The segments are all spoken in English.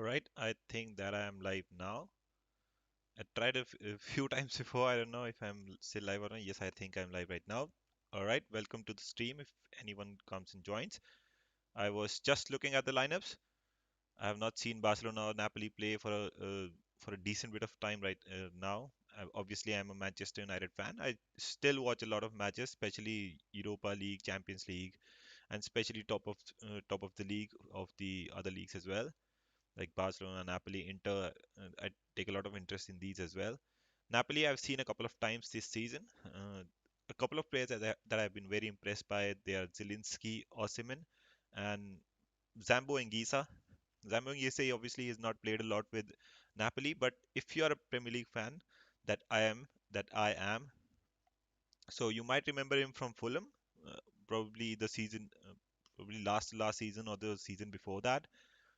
All right, I think that I am live now. I tried a few times before. I don't know if I'm still live or not. Yes, I think I'm live right now. All right, welcome to the stream. If anyone comes and joins, I was just looking at the lineups. I have not seen Barcelona or Napoli play for a decent bit of time right now. Obviously, I'm a Manchester United fan. I still watch a lot of matches, especially Europa League, Champions League, and especially top of the league of the other leagues as well like Barcelona, Napoli, Inter. I take a lot of interest in these as well. Napoli, I've seen a couple of times this season. A couple of players that I've been very impressed by. They are Zielinski, Osimhen, and Zambo Anguissa. Zambo Anguissa obviously has not played a lot with Napoli, but if you are a Premier League fan, that I am, so you might remember him from Fulham, uh, probably the season, probably last season or the season before that.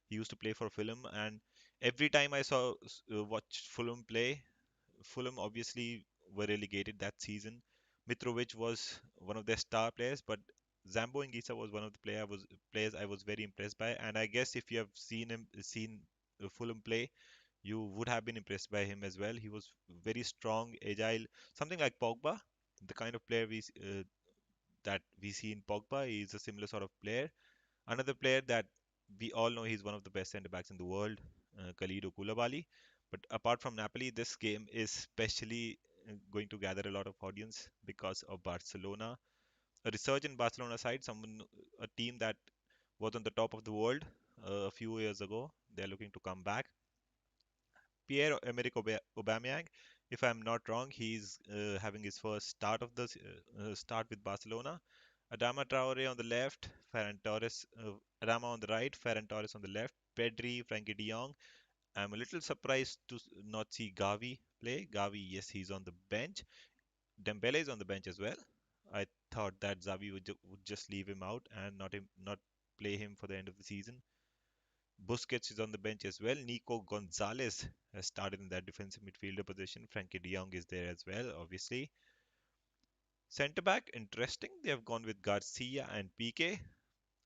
He used to play for Fulham, and every time I watch Fulham play, Fulham obviously were relegated that season. Mitrovic was one of their star players, but Zambo Anguissa was one of the players I was very impressed by. And I guess if you have seen Fulham play, you would have been impressed by him as well. He was very strong, agile, something like Pogba, the kind of player that we see in Pogba. He is a similar sort of player. Another player that we all know he's one of the best centre backs in the world, Khalid Koulibaly. But apart from Napoli, this game is especially going to gather a lot of audience because of Barcelona. A resurgent Barcelona side, a team that was on the top of the world a few years ago. They're looking to come back. Pierre-Emerick Aubameyang, if I'm not wrong, he's having his first start with Barcelona. Adama Traore on the left, Ferran Torres, Adama on the right, Ferran Torres on the left, Pedri, Frankie de Jong. I'm a little surprised to not see Gavi play. Gavi, yes, he's on the bench. Dembele is on the bench as well. I thought that Xavi would just leave him out and not play him for the end of the season. Busquets is on the bench as well. Nico Gonzalez has started in that defensive midfielder position. Frankie de Jong is there as well, obviously. Centre back, interesting. They have gone with Garcia and Pique.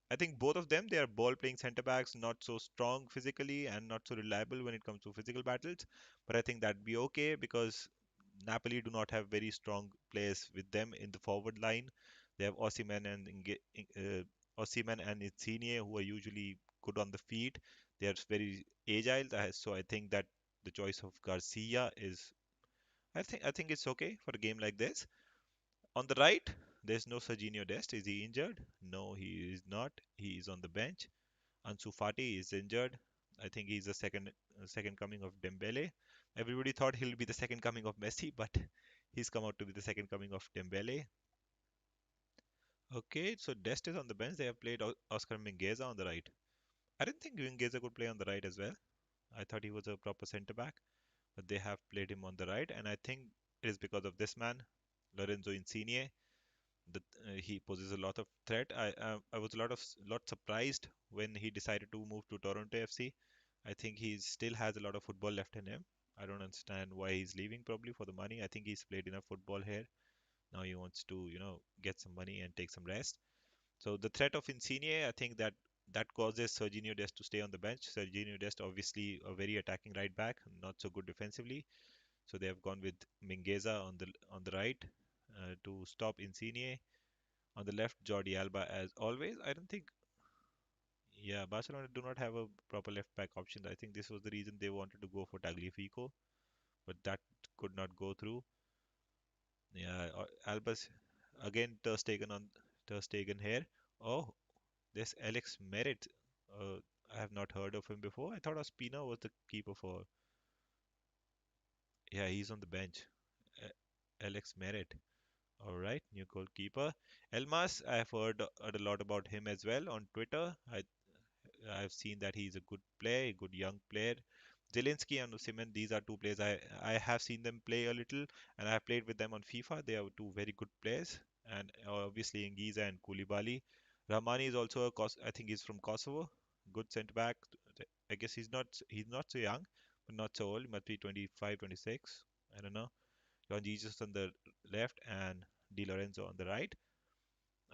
I think both of them, they are ball playing centre backs, not so strong physically and not so reliable when it comes to physical battles. But I think that'd be okay because Napoli do not have very strong players with them in the forward line. They have Osimhen and Insigne who are usually good on the feet. They are very agile, so I think that the choice of Garcia is I think it's okay for a game like this. On the right, there's no Serginho Dest. Is he injured? No, he is not. He is on the bench. Ansu Fati is injured. I think he's the second coming of Dembele. Everybody thought he'll be the second coming of Messi, but he's come out to be the second coming of Dembele. Okay, so Dest is on the bench. They have played Oscar Mingueza on the right. I didn't think Mingueza could play on the right as well. I thought he was a proper centre back, but they have played him on the right, and I think it is because of this man, Lorenzo Insigne. He poses a lot of threat. I was a lot surprised when he decided to move to Toronto FC. I think he still has a lot of football left in him. I don't understand why he's leaving. Probably for the money. I think he's played enough football here. Now he wants to get some money and take some rest. So the threat of Insigne, I think that causes Serginho Dest to stay on the bench. Serginho Dest obviously a very attacking right back, not so good defensively. So they have gone with Mingueza on the right to stop Insigne. On the left, Jordi Alba as always. I don't think, yeah, Barcelona do not have a proper left back option. I think this was the reason they wanted to go for Tagliafico, but that could not go through. Yeah, Alba's again Ter Stegen here. Oh, there's Alex Merritt. I have not heard of him before. I thought Ospina was the keeper for. Yeah, he's on the bench. Uh, Alex Merritt. All right, new goalkeeper. Elmas, I have heard a lot about him as well on Twitter. I've seen that he's a good player, a good young player. Zelensky and Osimhen, these are two players I have seen them play a little, and I have played with them on FIFA. They are two very good players, and obviously Ngiza and Koulibaly. Rahmani is also I think he's from Kosovo, good centre back. I guess he's not so young, but not so old. He must be 25, 26. I don't know. John Jesus on the left and Di Lorenzo on the right.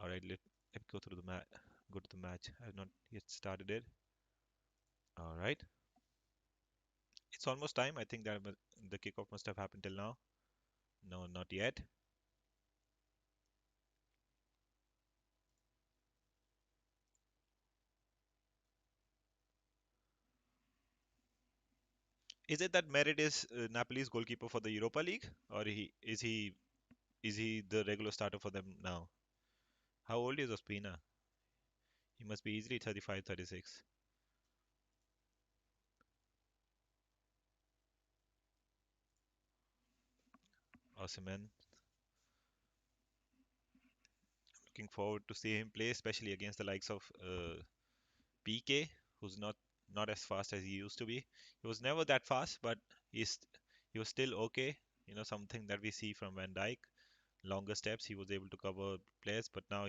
All right, let me go to the match. I have not yet started it. All right. It's almost time. I think that the kickoff must have happened till now. No, not yet. Is it that Merit is Napoli's goalkeeper for the Europa League, or he is he the regular starter for them now? How old is Ospina? He must be easily 35, 36. Osimhen. Looking forward to see him play, especially against the likes of PK, who's not as fast as he used to be. He was never that fast, but he's he was still okay. Something that we see from Van Dijk. Longer steps, he was able to cover players, but now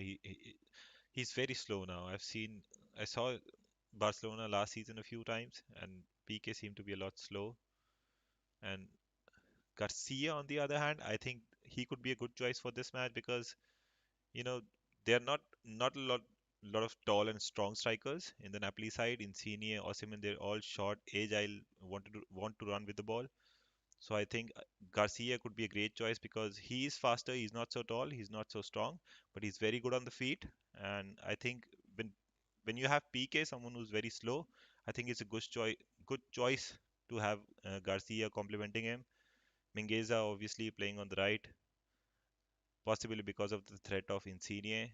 he's very slow now. I saw Barcelona last season a few times, and PK seemed to be a lot slow. And Garcia, on the other hand, I think he could be a good choice for this match because you know they're not a lot of tall and strong strikers in the Napoli side. Insigne, Osimhen, they're all short, agile, want to run with the ball. So I think Garcia could be a great choice because he is faster. He's not so tall. He's not so strong, but he's very good on the feet. And I think when you have PK, someone who's very slow, I think it's a good choice to have Garcia complementing him. Mingueza obviously playing on the right, possibly because of the threat of Insigne.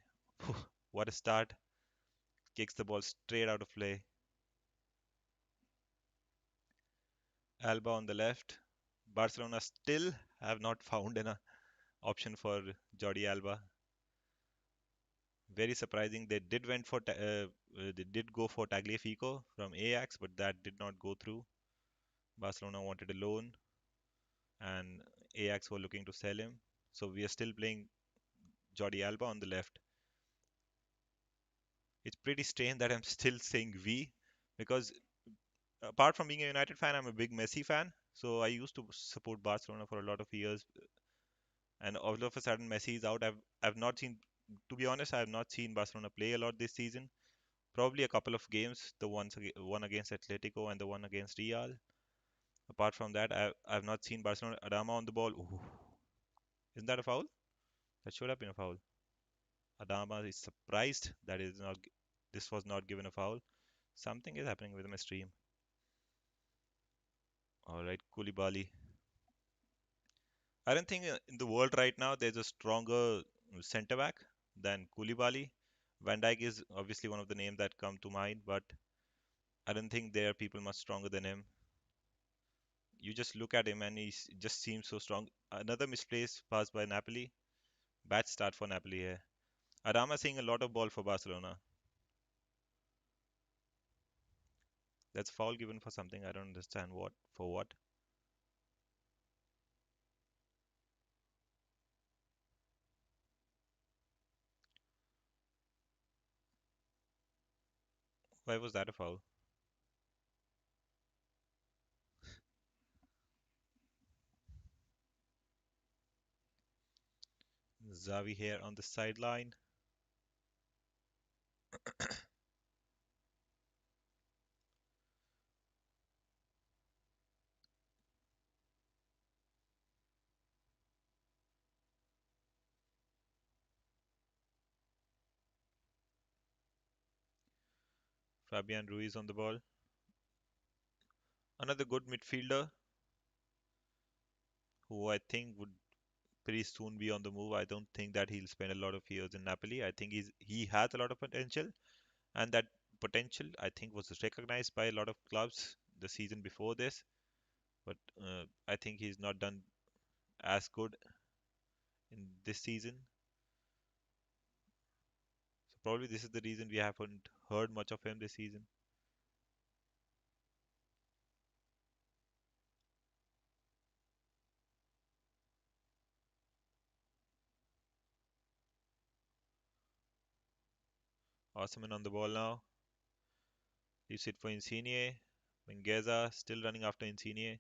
What a start! Kicks the ball straight out of play. Alba on the left. Barcelona still have not found an option for Jordi Alba. Very surprising. They did go for Tagliafico from Ajax, but that did not go through. Barcelona wanted a loan, and Ajax were looking to sell him. So we are still playing Jordi Alba on the left. It's pretty strange that I'm still saying we, because apart from being a United fan, I'm a big Messi fan. So I used to support Barcelona for a lot of years, and all of a sudden Messi is out. I've not seen, to be honest, I have not seen Barcelona play a lot this season. Probably a couple of games, one against Atletico and the one against Real. Apart from that, I've not seen Barcelona. Adama on the ball. Ooh, isn't that a foul? That should have been a foul. Adama is surprised that this was not given a foul. Something is happening with my stream. All right, Koulibaly. I don't think in the world right now there's a stronger centre back than Koulibaly. Van Dijk is obviously one of the names that come to mind, but I don't think there are people much stronger than him. You just look at him and just seems so strong. Another misplaced pass by Napoli. Bad start for Napoli here. Adama seeing a lot of ball for Barcelona. That's foul given for something. I don't understand what for what. Why was that a foul? Xavi here on the sideline. Fabian Ruiz on the ball. Another good midfielder who I think would pretty soon be on the move. I don't think that he'll spend a lot of years in Napoli. I think he has a lot of potential, and that potential I think was recognized by a lot of clubs the season before this. But I think he's not done as good in this season. So probably this is the reason we haven't heard much of him this season. Osimhen on the ball now. Leaves it for Insigne. Mingueza still running after Insigne.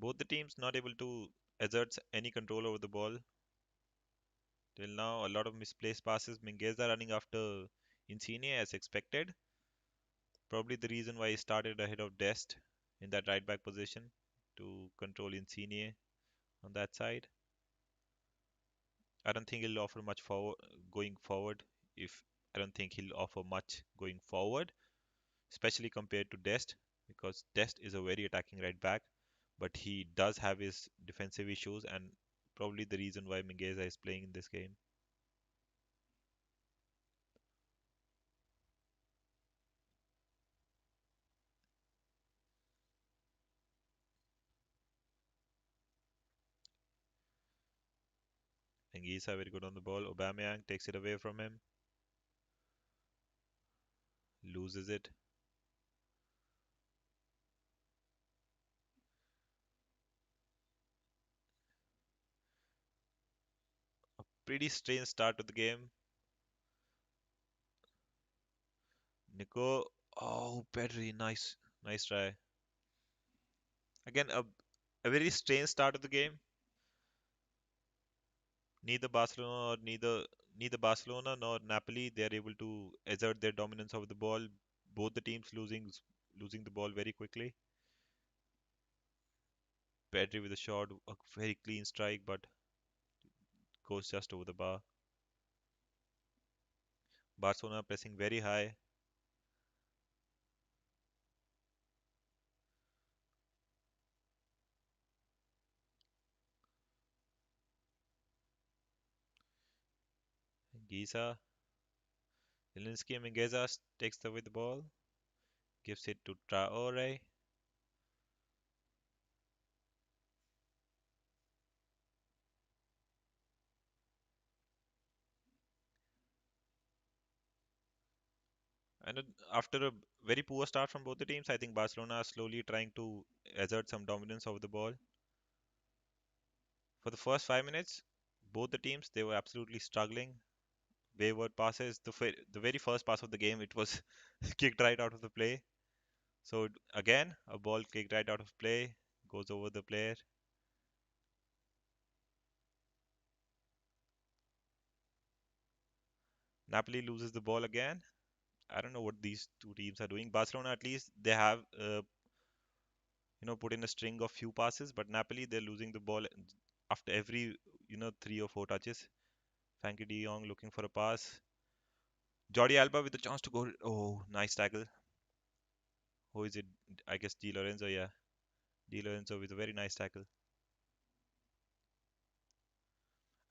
Both the teams not able to exert any control over the ball till now. A lot of misplaced passes. Mingueza running after Insigne as expected. Probably the reason why he started ahead of Dest in that right back position to control Insigne on that side. I don't think he'll offer much forward going forward. If I don't think he'll offer much going forward, especially compared to Dest, because Dest is a very attacking right back, but he does have his defensive issues, and probably the reason why Mingueza is playing in this game. Mingueza very good on the ball. Aubameyang takes it away from him, loses it. Pretty strange start to the game. Nico, oh, Pedri, nice, nice try. Again, a very strange start of the game. Neither Barcelona or neither Barcelona nor Napoli they are able to exert their dominance over the ball. Both the teams losing the ball very quickly. Pedri with a shot, a very clean strike, but goes just over the bar. Barcelona pressing very high. Giza, Zelensky and Mingueza takes away the ball, gives it to Traore. And after a very poor start from both the teams, I think Barcelona are slowly trying to assert some dominance over the ball. For the first 5 minutes, both the teams they were absolutely struggling. Wayward passes. The very first pass of the game, it was kicked right out of the play. So again, a ball kicked right out of play, goes over the player. Napoli loses the ball again. I don't know what these two teams are doing. Barcelona at least they have put in a string of few passes, but Napoli they're losing the ball after every 3 or 4 touches. Frankie De Jong looking for a pass. Jordi Alba with a chance to go. Oh, nice tackle. Who is it? I guess Di Lorenzo. Yeah, Di Lorenzo with a very nice tackle.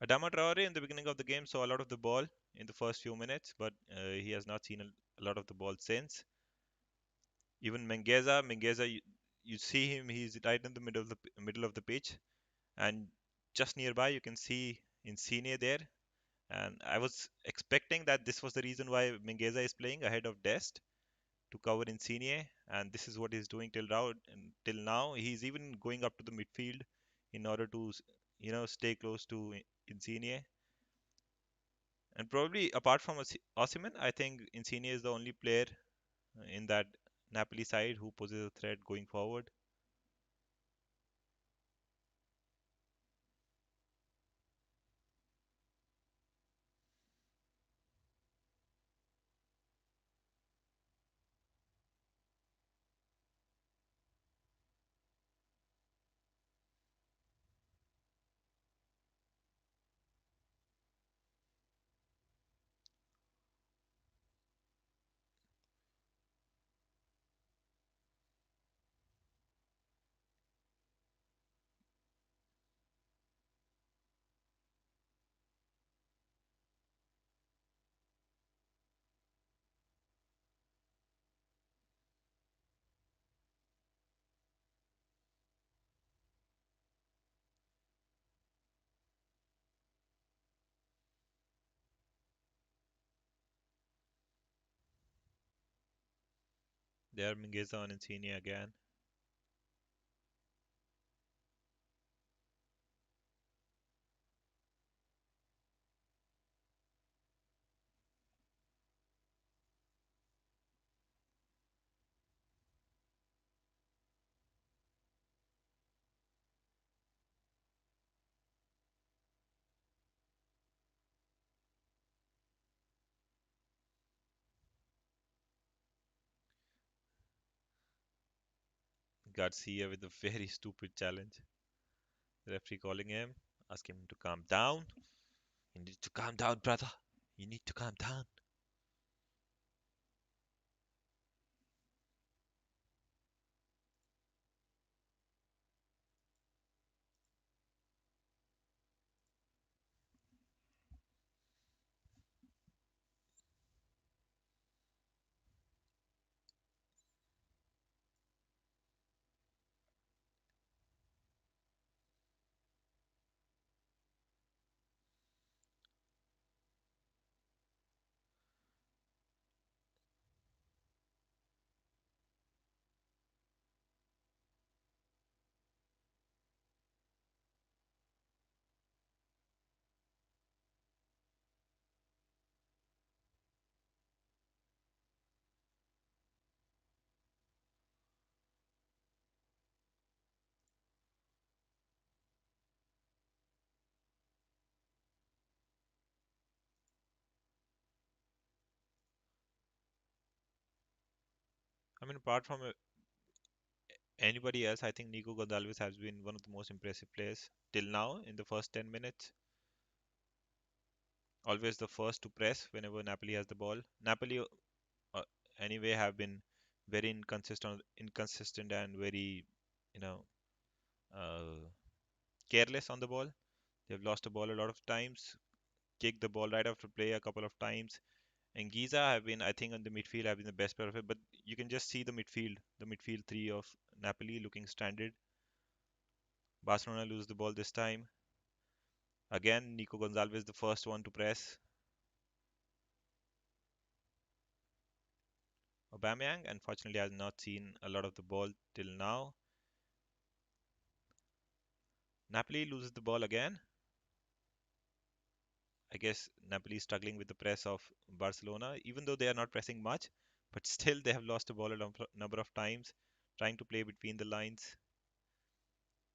Adama Traore in the beginning of the game saw a lot of the ball in the first few minutes, but he has not seen a lot of the ball since. Even Mengueza, you see him, he's right in the middle of the pitch, and just nearby you can see Insigne there. And I was expecting that this was the reason why Mengueza is playing ahead of Dest to cover Insigne, and this is what he's doing till now. He's even going up to the midfield in order to stay close to Insigne. And probably apart from Osimhen, I think Insigne is the only player in that Napoli side who poses a threat going forward. There, Mingueza and Insigne again. Garcia with a very stupid challenge. The referee calling him, asking him to calm down. You need to calm down, brother. You need to calm down. I mean, apart from anybody else, I think Nico Gonzalez has been one of the most impressive players till now in the first 10 minutes. Always the first to press whenever Napoli has the ball. Napoli, uh, anyway, have been very inconsistent and very, you know, uh, careless on the ball. They've lost the ball a lot of times, kicked the ball right after play a couple of times. And Giza have been, I think, on the midfield have been the best player of it. But you can just see the midfield three of Napoli looking stranded. Barcelona lose the ball this time. Again, Nico Gonzalez the first one to press. Aubameyang, unfortunately, has not seen a lot of the ball till now. Napoli loses the ball again. I guess Napoli is struggling with the press of Barcelona, even though they are not pressing much, but still they have lost the ball a number of times, trying to play between the lines.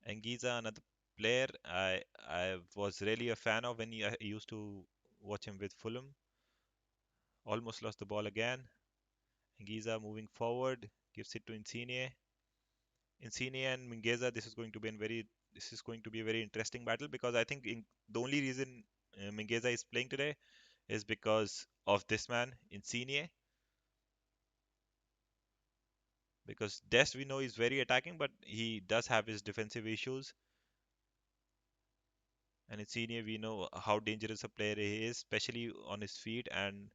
Anguissa, another player I was really a fan of when I used to watch him with Fulham. Almost lost the ball again. Anguissa moving forward, gives it to Insigne. Insigne and Mingueza, this is going to be a very interesting battle because I think the only reason Mingueza is playing today is because of this man, Insigne. Because Dest we know is very attacking, but he does have his defensive issues. And Insigne, we know how dangerous a player he is, especially on his feet. And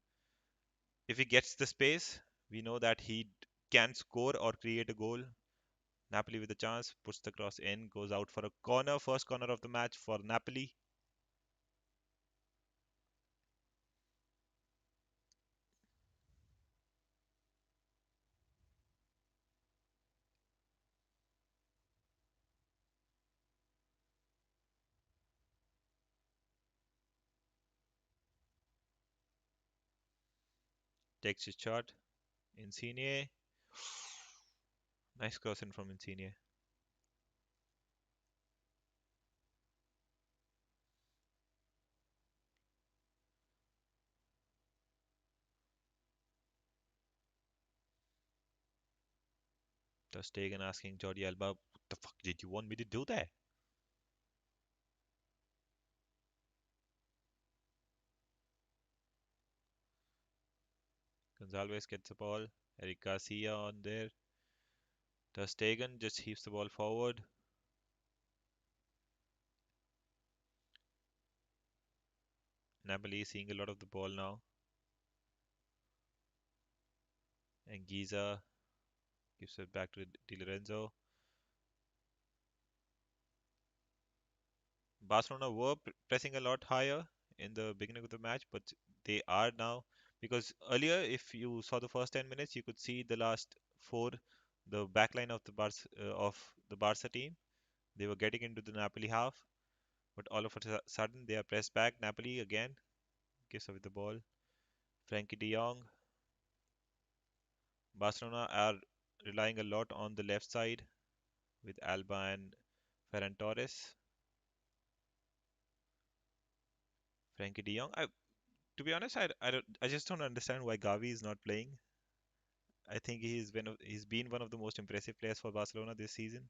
if he gets the space, we know that he can score or create a goal. Napoli with a chance, puts the cross in, goes out for a corner, first corner of the match for Napoli. Takes his shot. Insigne. Nice cross in from Insigne. Ter Stegen asking Jordi Alba, what the fuck did you want me to do there? Gonzalez gets the ball. Eric Garcia on there. Ter Stegen just heaves the ball forward. Napoli seeing a lot of the ball now. And Giza gives it back to Di Lorenzo. Barcelona were pressing a lot higher in the beginning of the match, but they are now because earlier, if you saw the first 10 minutes, you could see the last four, the backline of the Barca team. They were getting into the Napoli half, but all of a sudden they are pressed back. Napoli again gives away the ball. Frankie De Jong. Barcelona are relying a lot on the left side with Alba and Ferran Torres. Frankie De Jong. To be honest, I just don't understand why Gavi is not playing. I think he's been one of the most impressive players for Barcelona this season.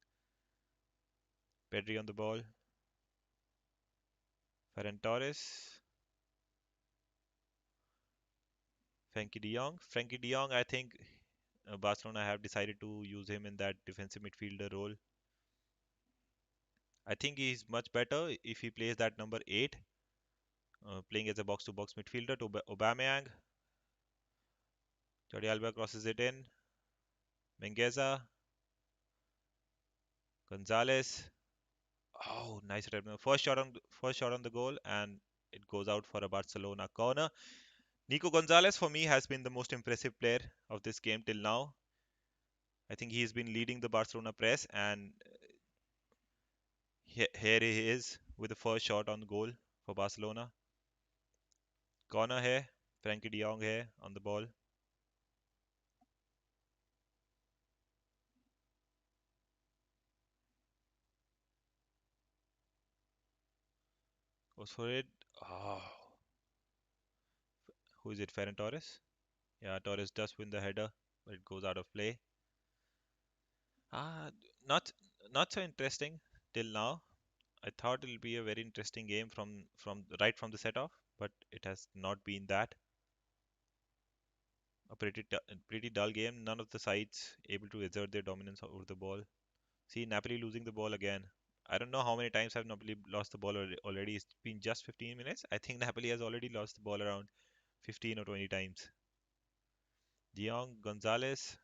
Pedri on the ball. Ferran Torres. Frankie de Jong. Frankie de Jong, I think Barcelona have decided to use him in that defensive midfielder role. I think he's much better if he plays that number 8, playing as a box-to-box midfielder to Aubameyang. Jordi Alba crosses it in. Mengueza. Gonzalez. Oh, nice attempt. First shot on the goal, and it goes out for a Barcelona corner. Nico Gonzalez for me has been the most impressive player of this game till now. I think he's been leading the Barcelona press, and here he is with the first shot on goal for Barcelona. Corner here, Frankie De Jong here on the ball. Goes for it. Oh, who is it? Ferran Torres? Yeah, Torres does win the header, but it goes out of play. Ah, not not so interesting till now. I thought it'll be a very interesting game from right from the set off, but it has not been that. A pretty dull game. None of the sides able to exert their dominance over the ball. See, Napoli losing the ball again. I don't know how many times have Napoli lost the ball already. It's been just 15 minutes. I think Napoli has already lost the ball around 15 or 20 times. De Jong, Gonzalez,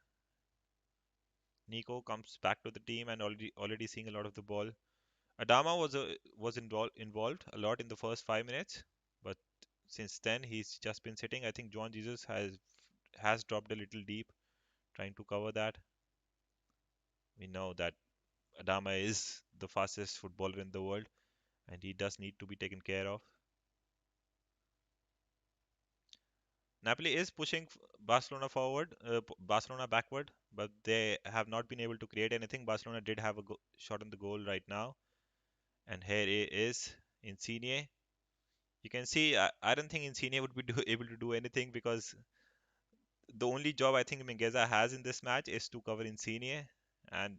Nico comes back to the team and already seeing a lot of the ball. Adama was involved a lot in the first 5 minutes, but since then he's just been sitting. I think John Jesus has dropped a little deep trying to cover that. We know that Adama is the fastest footballer in the world, and he does need to be taken care of. Napoli is pushing Barcelona forward, Barcelona backward, but they have not been able to create anything. Barcelona did have a shot on the goal right now, and here it is Insigne. You can see, I don't think Insigne would be able to do anything because the only job I think Mingueza has in this match is to cover Insigne. And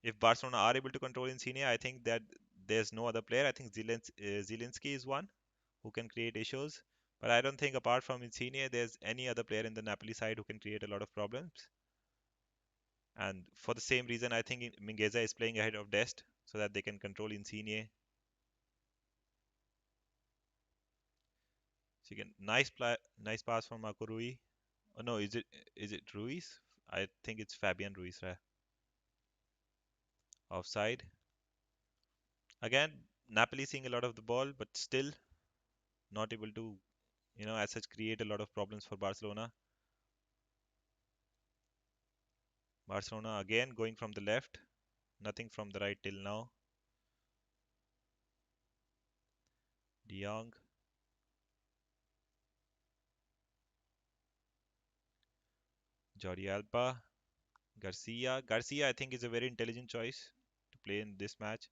if Barcelona are able to control Insigne, I think that there's no other player. I think Zielinski is one who can create issues. But I don't think apart from Insigne, there's any other player in the Napoli side who can create a lot of problems. And for the same reason, I think Mingueza is playing ahead of Dest so that they can control Insigne. So you can nice pass from Marco Rui. Oh no, is it Ruiz? I think it's Fabian Ruiz, right? Offside. Again, Napoli seeing a lot of the ball, but still not able to, as such, create a lot of problems for Barcelona. Barcelona again going from the left, nothing from the right till now. De Jong, Jordi Alba, Garcia. Garcia, I think, is a very intelligent choice to play in this match.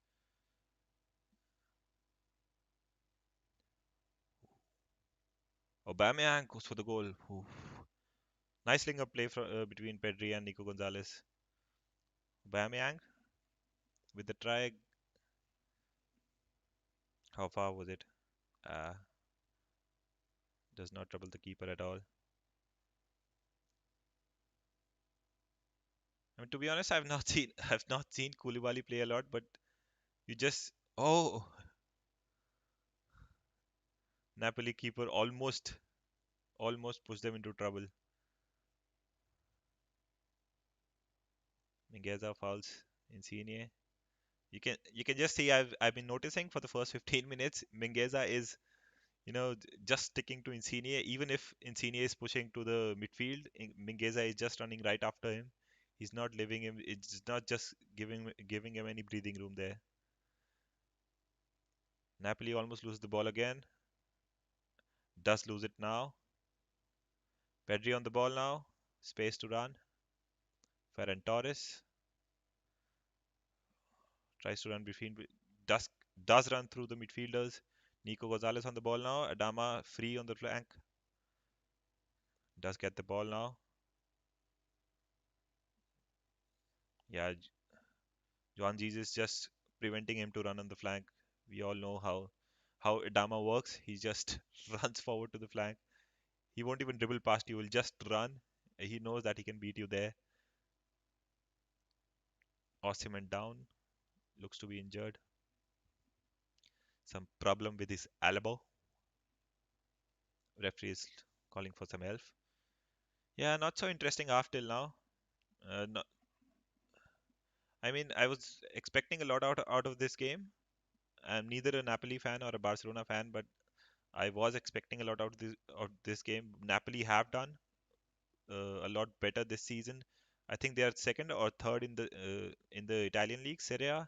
Aubameyang goes for the goal. Oof. Nice link up play between Pedri and Nico Gonzalez. Aubameyang with the try. How far was it? Uh, does not trouble the keeper at all. I mean, to be honest, I've not seen Koulibaly play a lot, but you just Napoli keeper almost pushed them into trouble. Mingueza fouls Insigne. You can just see I've been noticing for the first 15 minutes Mingueza is just sticking to Insigne even if Insigne is pushing to the midfield. Mingueza is just running right after him. He's not leaving him. It's not just giving him any breathing room there. Napoli almost lose the ball again. Does lose it now. Pedri on the ball now. Space to run. Ferran Torres tries to run between. Does does run through the midfielders. Nico Gonzalez on the ball now. Adama free on the flank. Does get the ball now. Yeah, Juan Jesus just preventing him to run on the flank. We all know how Adama works. He just runs forward to the flank. He won't even dribble past you. He'll just run. He knows that he can beat you there. Osimhen down. Looks to be injured. Some problem with his elbow. Referee is calling for some help. Yeah, not so interesting half till now. No, I mean, I was expecting a lot out of this game. I'm neither a Napoli fan or a Barcelona fan, but I was expecting a lot out of this game. Napoli have done a lot better this season. I think they are second or third in the Italian league, Serie A.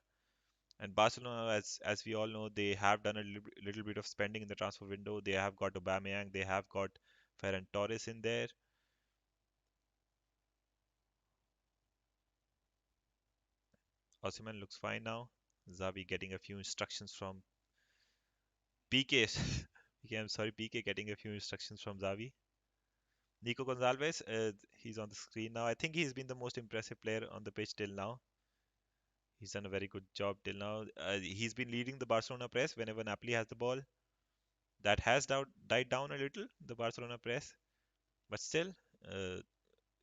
And Barcelona, as we all know, they have done a little bit of spending in the transfer window. They have got Aubameyang, they have got Ferran Torres in there. Osimhen looks fine now. Xavi getting a few instructions from PK. PK, I'm sorry, PK getting a few instructions from Xavi. Nico Gonzalez, he's on the screen now. I think he's been the most impressive player on the pitch till now. He's done a very good job till now. He's been leading the Barcelona press whenever Napoli has the ball. That has died down a little, the Barcelona press, but still, uh,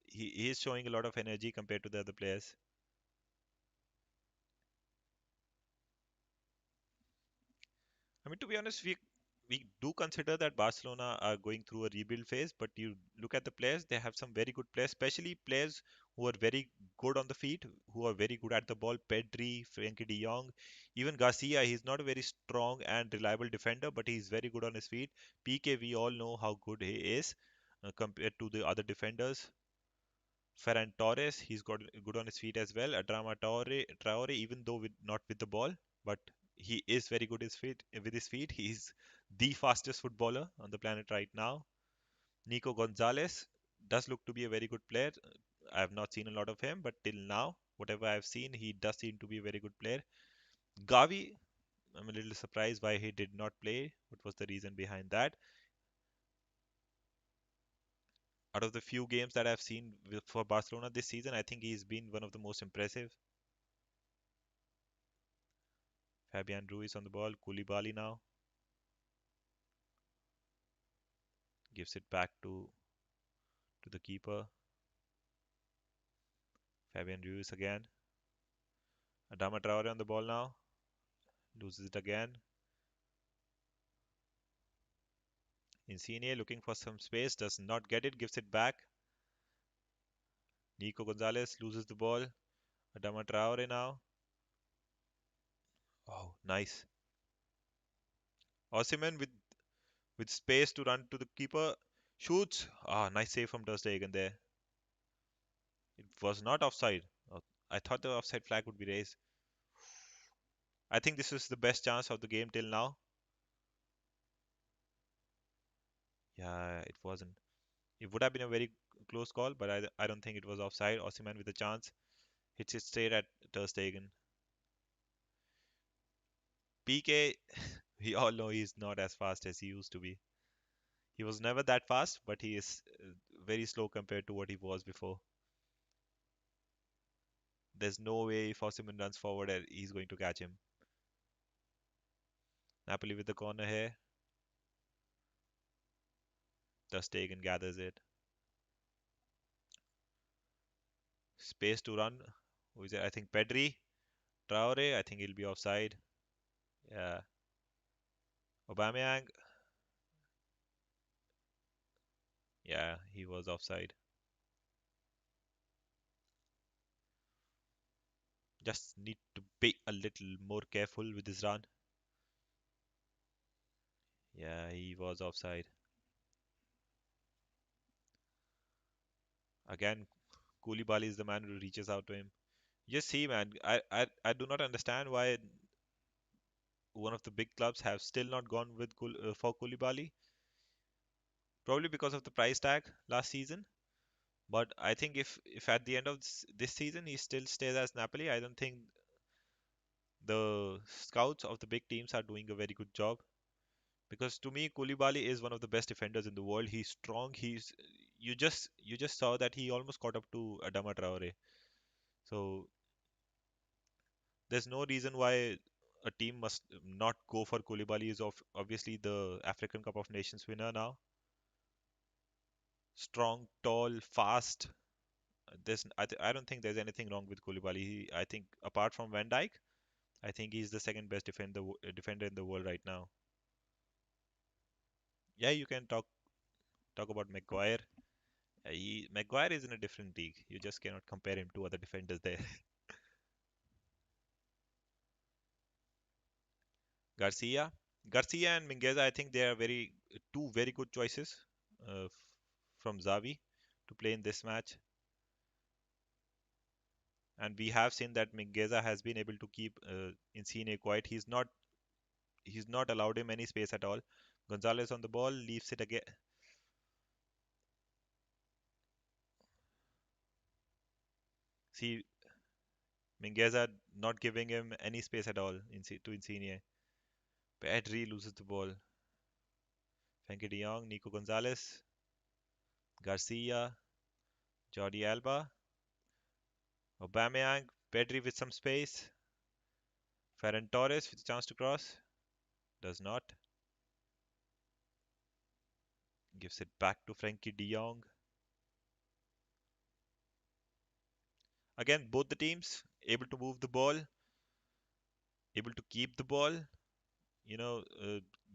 he is showing a lot of energy compared to the other players. I mean, to be honest, we do consider that Barcelona are going through a rebuild phase, but you look at the players, they have some very good players, especially players who are very good on the feet, who are very good at the ball. Pedri, Frenkie de Jong, even Garcia, he's not a very strong and reliable defender, but he's very good on his feet. PK, we all know how good he is compared to the other defenders. Ferran Torres, he's got good on his feet as well. Traore, even though not with the ball, but he is very good with his feet. He's the fastest footballer on the planet right now. Nico Gonzalez does look to be a very good player. I have not seen a lot of him, but till now, whatever I've seen, he does seem to be a very good player. Gavi, I'm a little surprised why he did not play. What was the reason behind that? Out of the few games that I've seen for Barcelona this season, I think he's been one of the most impressive. Fabian Ruiz on the ball. Koulibaly now gives it back to the keeper. Fabian Ruiz again. Adama Traore on the ball now. Loses it again. Insigne looking for some space. Does not get it. Gives it back. Nico Gonzalez loses the ball. Adama Traore now. Oh, nice. Osimhen with space to run to the keeper. Shoots. Ah, nice save from Ter Stegen there. It was not offside. Oh, I thought the offside flag would be raised. I think this is the best chance of the game till now. Yeah, it wasn't. It would have been a very close call, but I don't think it was offside. Osimhen with a chance hits it straight at Ter Stegen. PK, we all know he's not as fast as he used to be. He was never that fast, but he is very slow compared to what he was before. There's no way if Osimhen runs forward, he's going to catch him. Napoli with the corner here. Ter Stegen gathers it. Space to run. Who is it? I think Pedri. Traore. I think he'll be offside. Yeah. Aubameyang. Yeah, he was offside. Just need to be a little more careful with his run. Yeah, he was offside. Again, Koulibaly is the man who reaches out to him. Just see, man, I do not understand why one of the big clubs have still not gone with for Koulibaly. Probably because of the price tag last season. But I think if at the end of this season he still stays as Napoli, I don't think the scouts of the big teams are doing a very good job. Because to me, Koulibaly is one of the best defenders in the world. He's strong. He's you just saw that he almost caught up to Adama Traore. So There's no reason why a team must not go for Koulibaly. Is obviously the African Cup of Nations winner now. Strong, tall, fast. I don't think there's anything wrong with Koulibaly. I think apart from Van Dijk, I think he's the second best defender in the world right now. Yeah, you can talk about Maguire. Maguire is in a different league. You just cannot compare him to other defenders there. Garcia, Garcia and Mingueza, I think they are two very good choices from Xavi to play in this match. And we have seen that Mingueza has been able to keep Insigne quiet. He's not allowed him any space at all. Gonzalez on the ball leaves it again. See Mingueza not giving him any space at all to Insigne. Pedri loses the ball. Frenkie de Jong, Nico Gonzalez, Garcia, Jordi Alba, Aubameyang, Pedri with some space. Ferran Torres with a chance to cross. Does not. Gives it back to Frenkie de Jong. Again, both the teams able to move the ball, able to keep the ball, you know,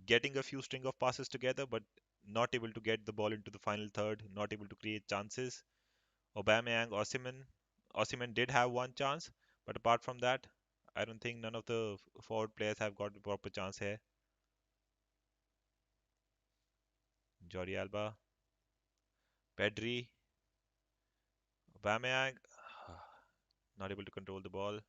getting a few string of passes together, but not able to get the ball into the final third, not able to create chances. Aubameyang, Osimhen did have one chance, but apart from that, I don't think none of the forward players have got the proper chance here. Jordi Alba, Pedri, Aubameyang, not able to control the ball.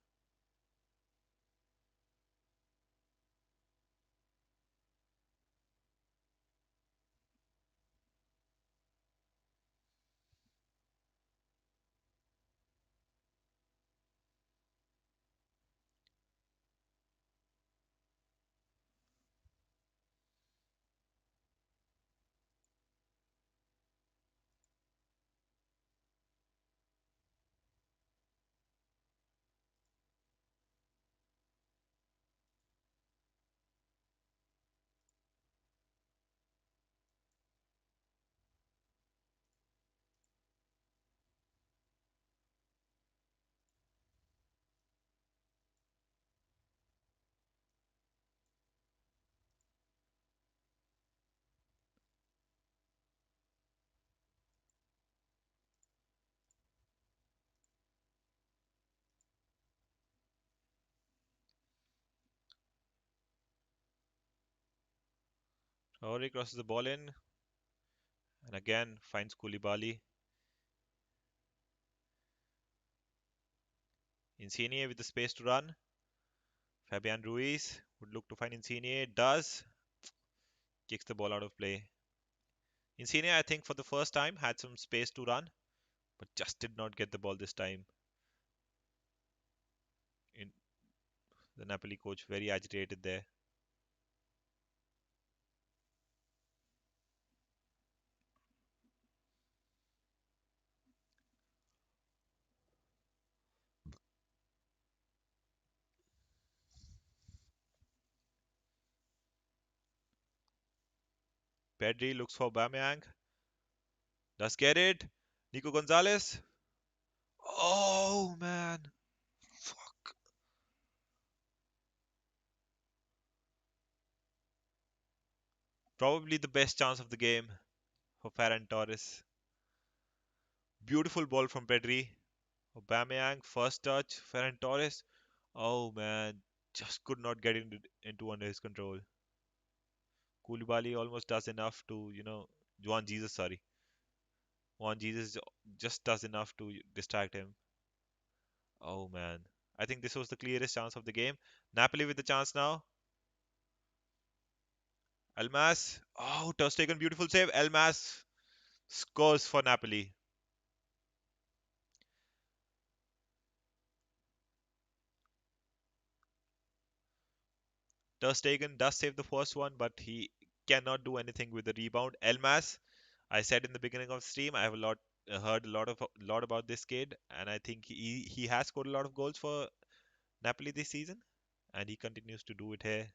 Traore crosses the ball in, and again finds Koulibaly. Insigne with the space to run. Fabian Ruiz would look to find Insigne. Does. Kicks the ball out of play. Insigne, I think, for the first time had some space to run, but just did not get the ball this time. In the Napoli coach very agitated there. Pedri looks for Aubameyang. Does get it. Nico Gonzalez. Oh man. Fuck. Probably the best chance of the game for Ferran Torres. Beautiful ball from Pedri. Aubameyang, first touch. Ferran Torres. Oh man. Just could not get into under his control. Koulibaly almost does enough to, Juan Jesus, sorry. Juan Jesus just does enough to distract him. Oh man. I think this was the clearest chance of the game. Napoli with the chance now. Elmas. Oh, Ter Stegen, beautiful save. Elmas scores for Napoli. Ter Stegen does save the first one, but he cannot do anything with the rebound. Elmas, I said in the beginning of the stream, I have heard a lot about this kid, and I think he has scored a lot of goals for Napoli this season, and he continues to do it here.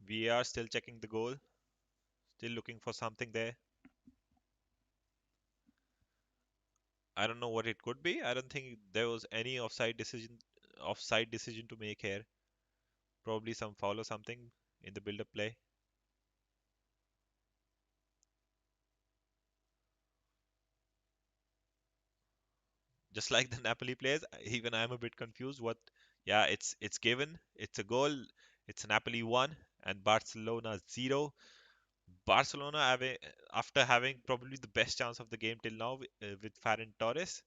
We are still checking the goal, still looking for something there. I don't know what it could be. I don't think there was any offside decision to make here. Probably some foul or something in the build-up play. Just like the Napoli players, even I'm a bit confused. What? Yeah, it's given. It's a goal. It's Napoli 1 and Barcelona 0. Barcelona after having probably the best chance of the game till now with Ferran Torres.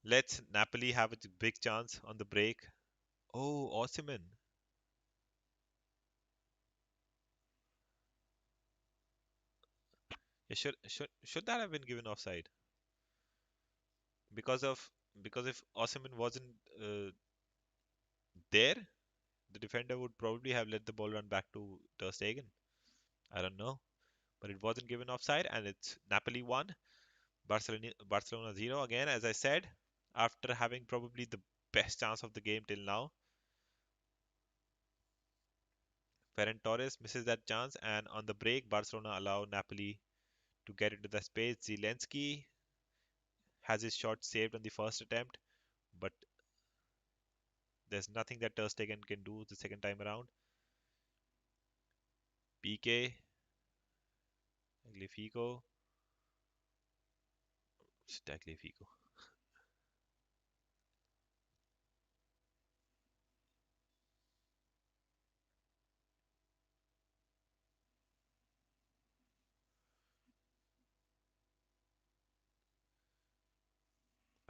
Let's Napoli have a big chance on the break. Oh, Osimhen. Should that have been given offside? Because of because if Osimhen wasn't there, the defender would probably have let the ball run back to Ter Stegen. I don't know, but it wasn't given offside, and it's Napoli 1, Barcelona 0 again. As I said, after having probably the best chance of the game till now, Ferran Torres misses that chance, and on the break, Barcelona allow Napoli to get into the space. Zelensky has his shot saved on the first attempt, but there's nothing that Ter Stegen can do the second time around. PK, Tagliafico, Tagliafico.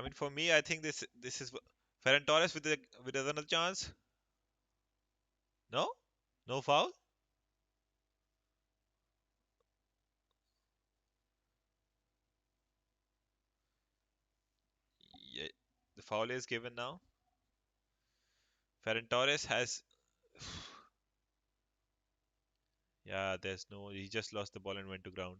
I mean, for me, I think this is Ferran Torres with another chance. No, no foul. Yeah, the foul is given now. Ferran Torres has, yeah, there's no. He just lost the ball and went to ground.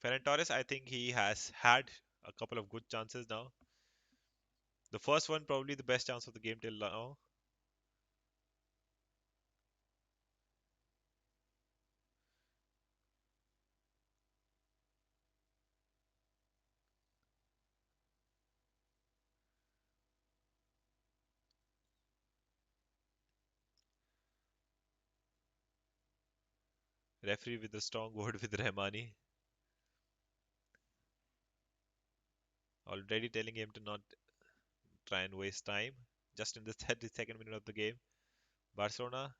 Ferran Torres, I think he has had a couple of good chances now. The first one probably the best chance of the game till now. Referee with a strong word with Rahmani, already telling him to not try and waste time. Just in the 32nd minute of the game, Barcelona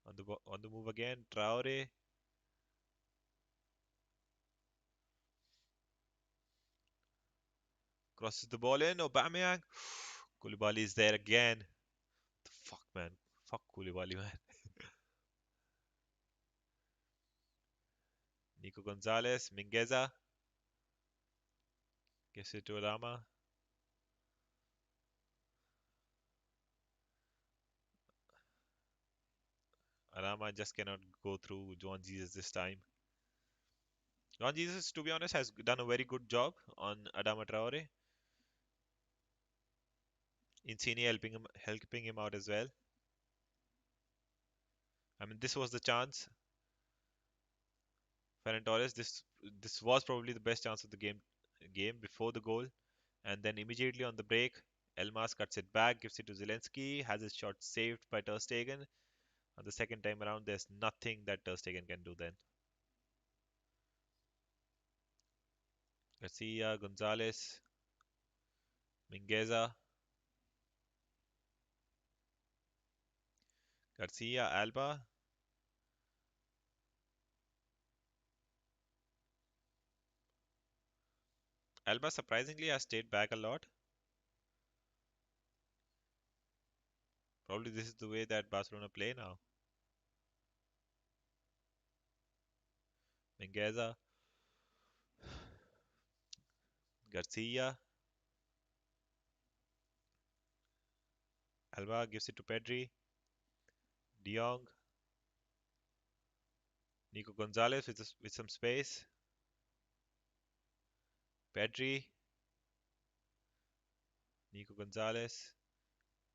on the move again. Traore crosses the ball in. Aubameyang. Koulibaly is there again. The fuck, man. Fuck Koulibaly, man. Nico Gonzalez. Mingueza. Gives it to Arama. Arama just cannot go through John Jesus this time. John Jesus, to be honest, has done a very good job on Adama Traore. Insigne helping him out as well. I mean, this was the chance. Ferran Torres, this was probably the best chance of the game game before the goal, and then immediately on the break, Elmas cuts it back, gives it to Zelensky, has his shot saved by Ter Stegen. On the second time around, there's nothing that Ter Stegen can do then. Garcia, Gonzalez, Mingueza, Garcia, Alba. Alba surprisingly has stayed back a lot. Probably this is the way that Barcelona play now. Mingueza, Garcia, Alba gives it to Pedri, De Jong, Nico Gonzalez with some space. Pedri, Nico Gonzalez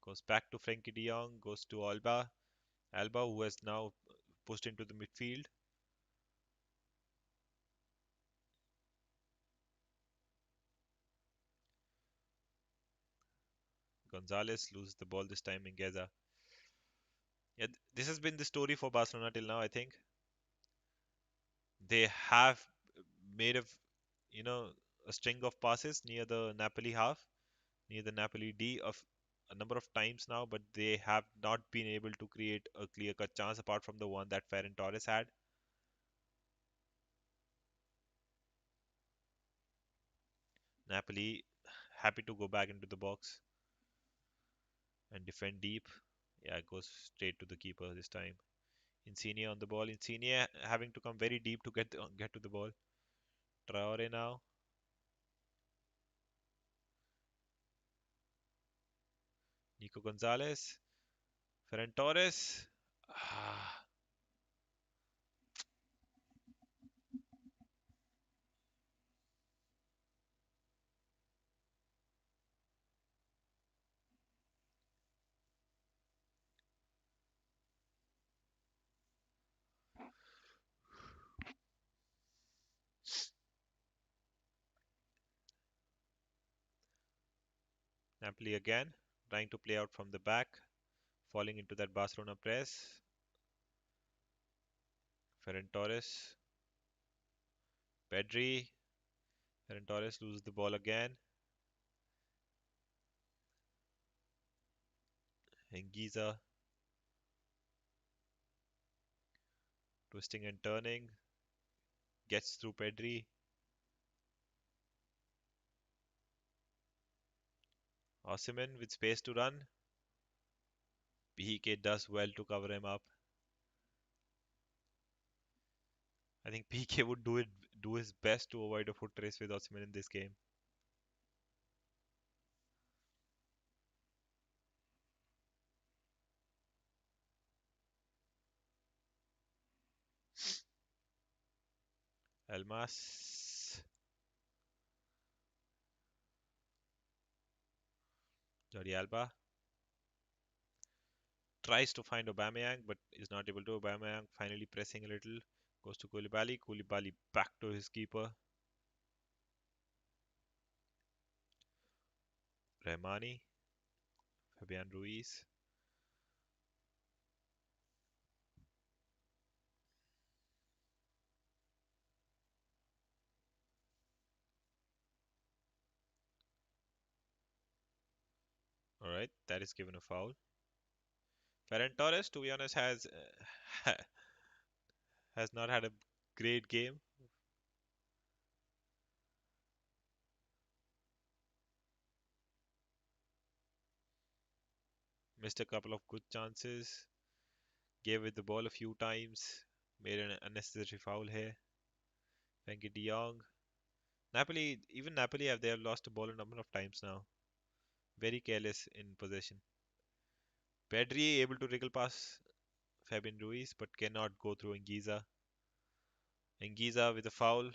goes back to Frenkie De Jong, goes to Alba. Alba, who has now pushed into the midfield. Gonzalez loses the ball this time. Mingueza. Yeah, this has been the story for Barcelona till now. I think they have made you know, a string of passes near the Napoli half, near the Napoli D of a number of times now, but they have not been able to create a clear-cut chance apart from the one that Ferran Torres had. Napoli happy to go back into the box and defend deep. Yeah, it goes straight to the keeper this time. Insigne on the ball. Insigne having to come very deep to get to the ball. Traore now. Nico Gonzalez. Ferran Torres. Ah, Napoli again, trying to play out from the back, falling into that Barcelona press. Ferran Torres. Pedri. Ferran Torres loses the ball again. Engiza twisting and turning. Gets through Pedri. Osimhen with space to run. PK does well to cover him up. I think PK would do his best to avoid a foot race with Osimhen in this game. Elmas. Jordi Alba tries to find Aubameyang but is not able to. Aubameyang finally pressing a little. Goes to Koulibaly. Koulibaly back to his keeper. Rahmani. Fabian Ruiz. Alright, that is given a foul. Ferran Torres, to be honest, has not had a great game. Missed a couple of good chances. Gave it the ball a few times. Made an unnecessary foul here. Frenkie de Jong. Napoli they have lost the ball a number of times now. Very careless in possession. Pedri able to wriggle past Fabian Ruiz but cannot go through Engiza. Engiza with a foul.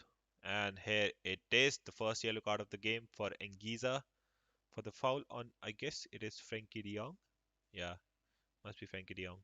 And here it is, the first yellow card of the game for Engiza for the foul on, I guess it is Frenkie de Jong. Yeah, must be Frenkie de Jong.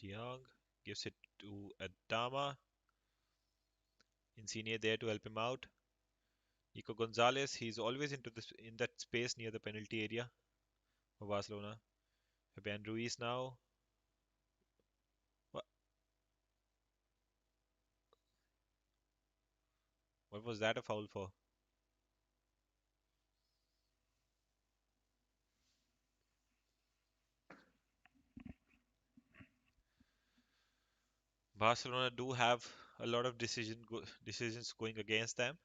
Young gives it to Adama. Insigne there to help him out. Nico Gonzalez, he's always into this in that space near the penalty area for Barcelona. Fabian Ruiz now. What, what was that a foul for? Barcelona do have a lot of decisions going against them.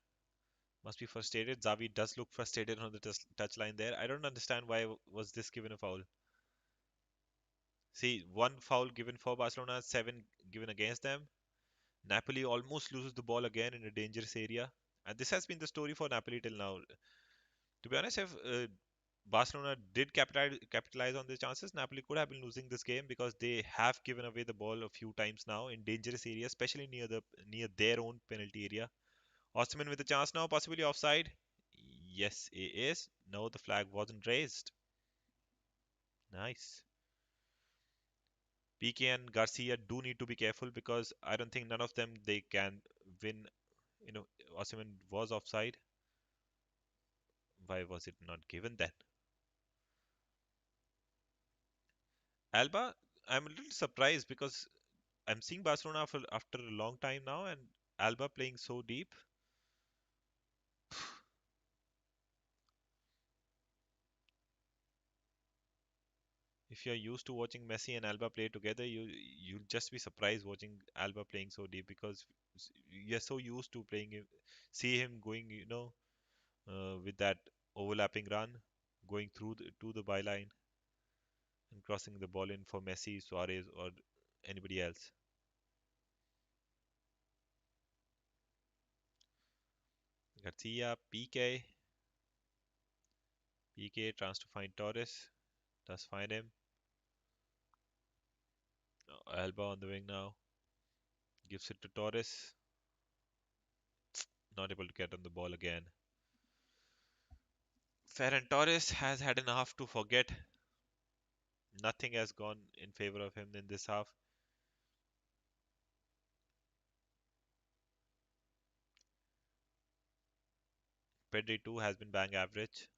Must be frustrated. Xavi does look frustrated on the touch line there. I don't understand why was this given a foul. See, one foul given for Barcelona, seven given against them. Napoli almost loses the ball again in a dangerous area. And this has been the story for Napoli till now. To be honest, if Barcelona did capitalize on their chances, Napoli could have been losing this game because they have given away the ball a few times now in dangerous areas, especially near their own penalty area. Osimhen with a chance now, possibly offside. Yes, it is. No, the flag wasn't raised. Nice. PK and Garcia do need to be careful because I don't think none of them they can win. You know, Osimhen was offside. Why was it not given then? Alba, I'm a little surprised because I'm seeing Barcelona after a long time now, and Alba playing so deep. If you're used to watching Messi and Alba play together, you'll just be surprised watching Alba playing so deep because you're so used to playing him, see him going, with that overlapping run, going to the byline and crossing the ball in for Messi, Suarez, or anybody else. Garcia, PK tries to find Torres, does find him. Alba on the wing now, gives it to Torres, not able to get on the ball again. Ferran Torres has had enough to forget. Nothing has gone in favor of him in this half. Pedri too has been bang average.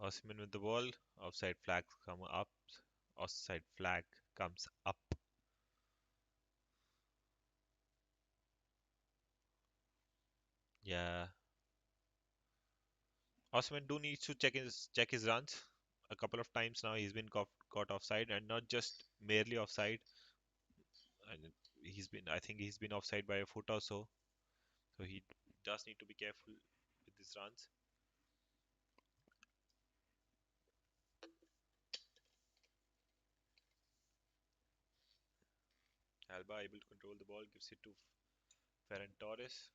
Osimhen with the ball. Offside flag come up. Offside flag comes up. Yeah. Osimhen do needs to check his runs. A couple of times now he's been caught offside and not just merely offside. And I think he's been offside by a foot or so. So he does need to be careful with his runs. Alba able to control the ball, gives it to Ferran Torres.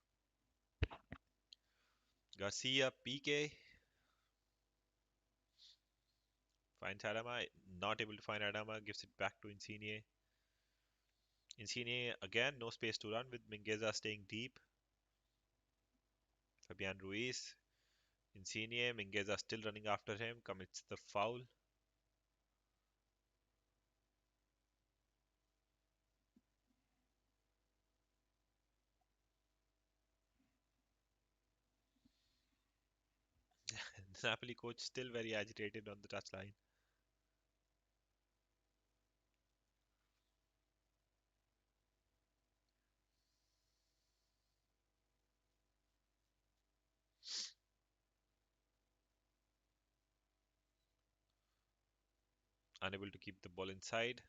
Garcia, PK, finds Adama, not able to find Adama, gives it back to Insigne. Insigne again, no space to run with Mingueza staying deep. Fabian Ruiz, Insigne, Mingueza still running after him, commits the foul. The Napoli coach still very agitated on the touchline. Unable to keep the ball inside.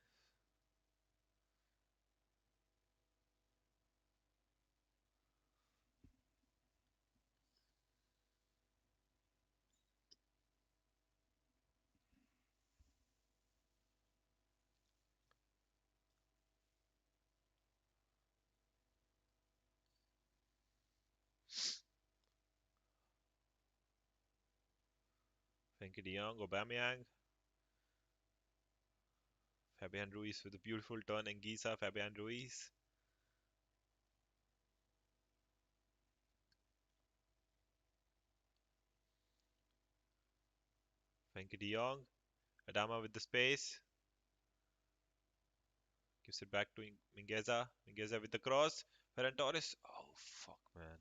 Frankie de Jong, Aubameyang, Fabian Ruiz with a beautiful turn. Anguissa, Fabian Ruiz. Frankie de Jong. Adama with the space. Gives it back to Mingueza. Mingueza with the cross. Ferran Torres. Oh, fuck, man.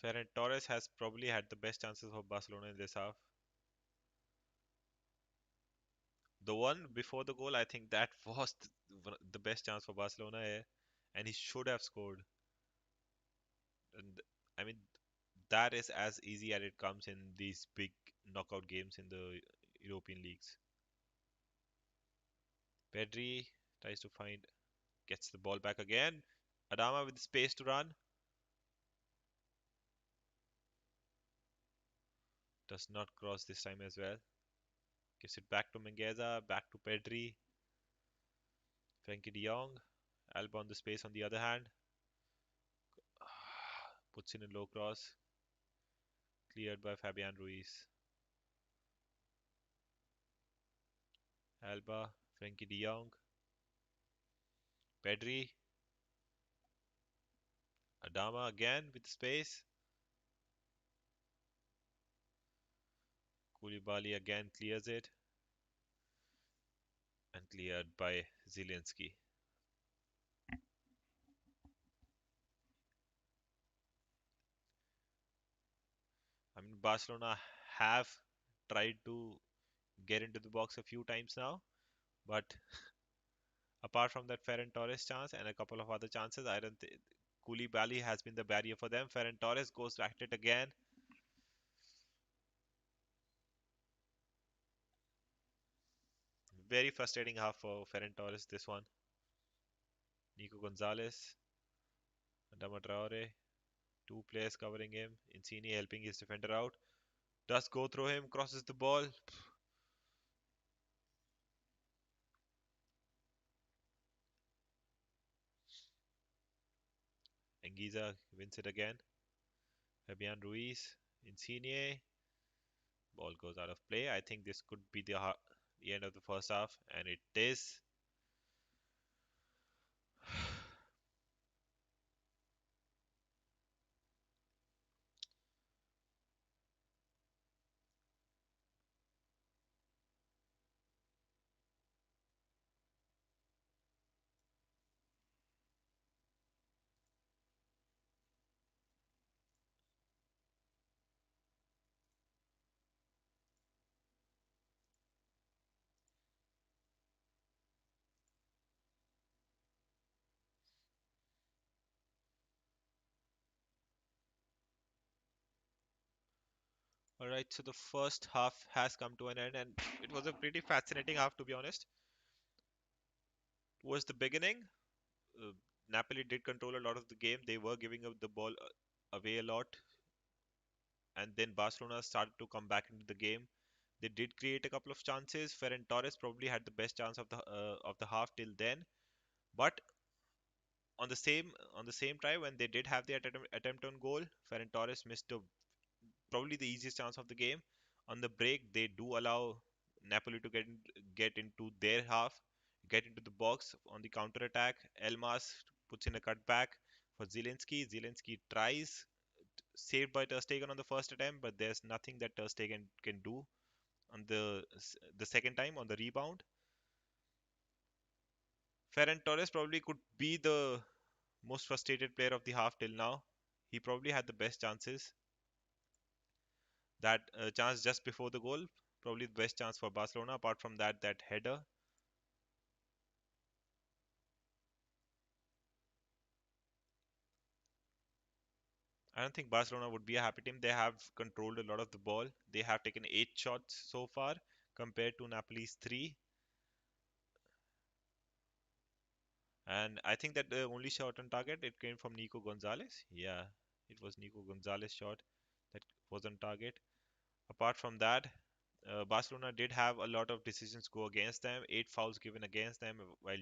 Ferran Torres has probably had the best chances for Barcelona in this half. The one before the goal, I think that was the best chance for Barcelona here, and he should have scored. And I mean, that is as easy as it comes in these big knockout games in the European leagues. Pedri tries to find, gets the ball back again. Adama with space to run, does not cross this time as well. Gives it back to Mingueza, back to Pedri. Frankie de Jong, Alba on the space on the other hand. Puts in a low cross, cleared by Fabian Ruiz. Alba, Frankie de Jong, Pedri, Adama again with space. Koulibaly again clears it and cleared by Zielinski. I mean, Barcelona have tried to get into the box a few times now, but apart from that Ferran Torres chance and a couple of other chances, I don't think Koulibaly has been the barrier for them. Ferran Torres goes at it again. Very frustrating half for Ferran Torres, this one. Nico Gonzalez, Adama Traore, two players covering him. Insigne helping his defender out. Does go through him, crosses the ball. Anguissa wins it again. Fabian Ruiz, Insigne. Ball goes out of play. I think this could be the end of the first half, and it is. All right, so the first half has come to an end, and it was a pretty fascinating half, to be honest. Towards the beginning, uh, Napoli did control a lot of the game. They were giving up the ball away a lot, and then Barcelona started to come back into the game. They did create a couple of chances. Ferran Torres probably had the best chance of the half till then, but on the same try when they did have the attempt on goal, Ferran Torres missed probably the easiest chance of the game. On the break, they do allow Napoli to get into their half, get into the box on the counter attack. Elmas puts in a cutback for Zielinski. Zielinski tries, saved by Ter Stegen on the first attempt, but there's nothing that Ter Stegen can do on the second time on the rebound. Ferran Torres probably could be the most frustrated player of the half till now. He probably had the best chances. That chance just before the goal, probably the best chance for Barcelona. Apart from that, that header. I don't think Barcelona would be a happy team. They have controlled a lot of the ball. They have taken 8 shots so far compared to Napoli's three. And I think that the only shot on target it came from Nico Gonzalez. Yeah, It was Nico Gonzalez shot that was on target. Apart from that, Barcelona did have a lot of decisions go against them. Eight fouls given against them, while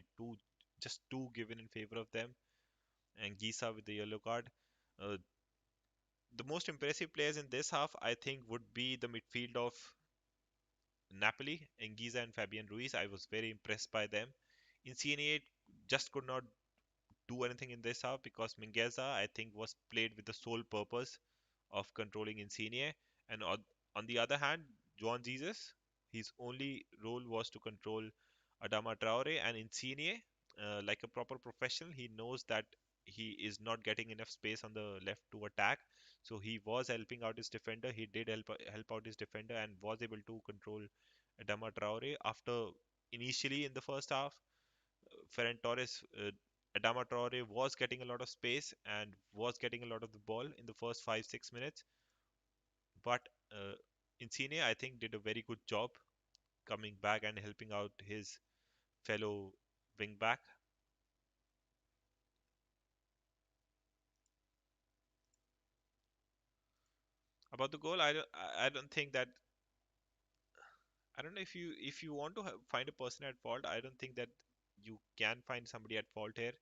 just two given in favor of them. And Gisa with the yellow card. Uh, the most impressive players in this half, I think, would be the midfield of Napoli, Anguissa and Fabian Ruiz. I was very impressed by them. Insigne just could not do anything in this half because Mingueza, I think, was played with the sole purpose of controlling Insigne. And on the other hand, Juan Jesus, his only role was to control Adama Traore and Insigne. Like a proper professional, he knows that he is not getting enough space on the left to attack. So he was helping out his defender. He did help out his defender and was able to control Adama Traore after initially in the first half. Ferran Torres, Adama Traore was getting a lot of space and was getting a lot of the ball in the first 5 6 minutes. But Insigne, I think, did a very good job coming back and helping out his fellow wing back. About the goal, I don't think that I don't know if you want to find a person at fault. I don't think that you can find somebody at fault here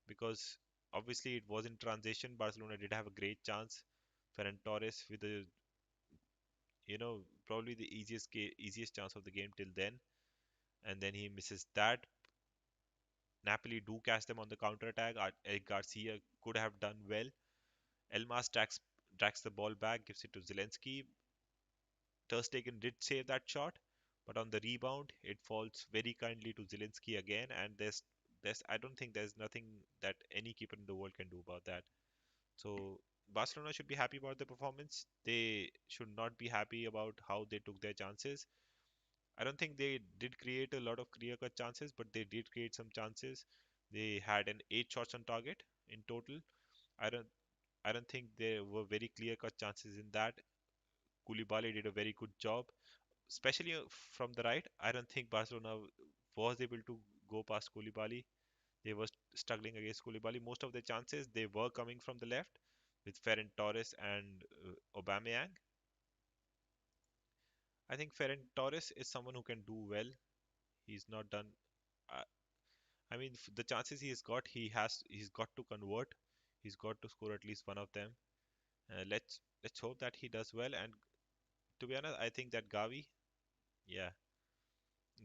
because obviously it was in transition. Barcelona did have a great chance. Ferran Torres with a probably the easiest chance of the game till then, and then he misses that. Napoli do catch them on the counter attack. Eric Garcia could have done well. Elmas tracks the ball back, gives it to Zelensky. Ter Stegen did save that shot, but on the rebound, it falls very kindly to Zelensky again. And there's I don't think there's nothing that any keeper in the world can do about that. So Barcelona should be happy about the performance. They should not be happy about how they took their chances. I don't think they did create a lot of clear-cut chances, but they did create some chances. They had an 8 shots on target in total. I don't I don't think there were very clear-cut chances in that. Koulibaly did a very good job, especially from the right. I don't think Barcelona was able to go past Koulibaly. They were struggling against Koulibaly. Most of the chances they were coming from the left with Ferran Torres and Aubameyang. I think Ferran Torres is someone who can do well. He's not done. Uh, I mean, the chances he's got to convert. He's got to score at least one of them. Let's hope that he does well. And to be honest, I think that yeah,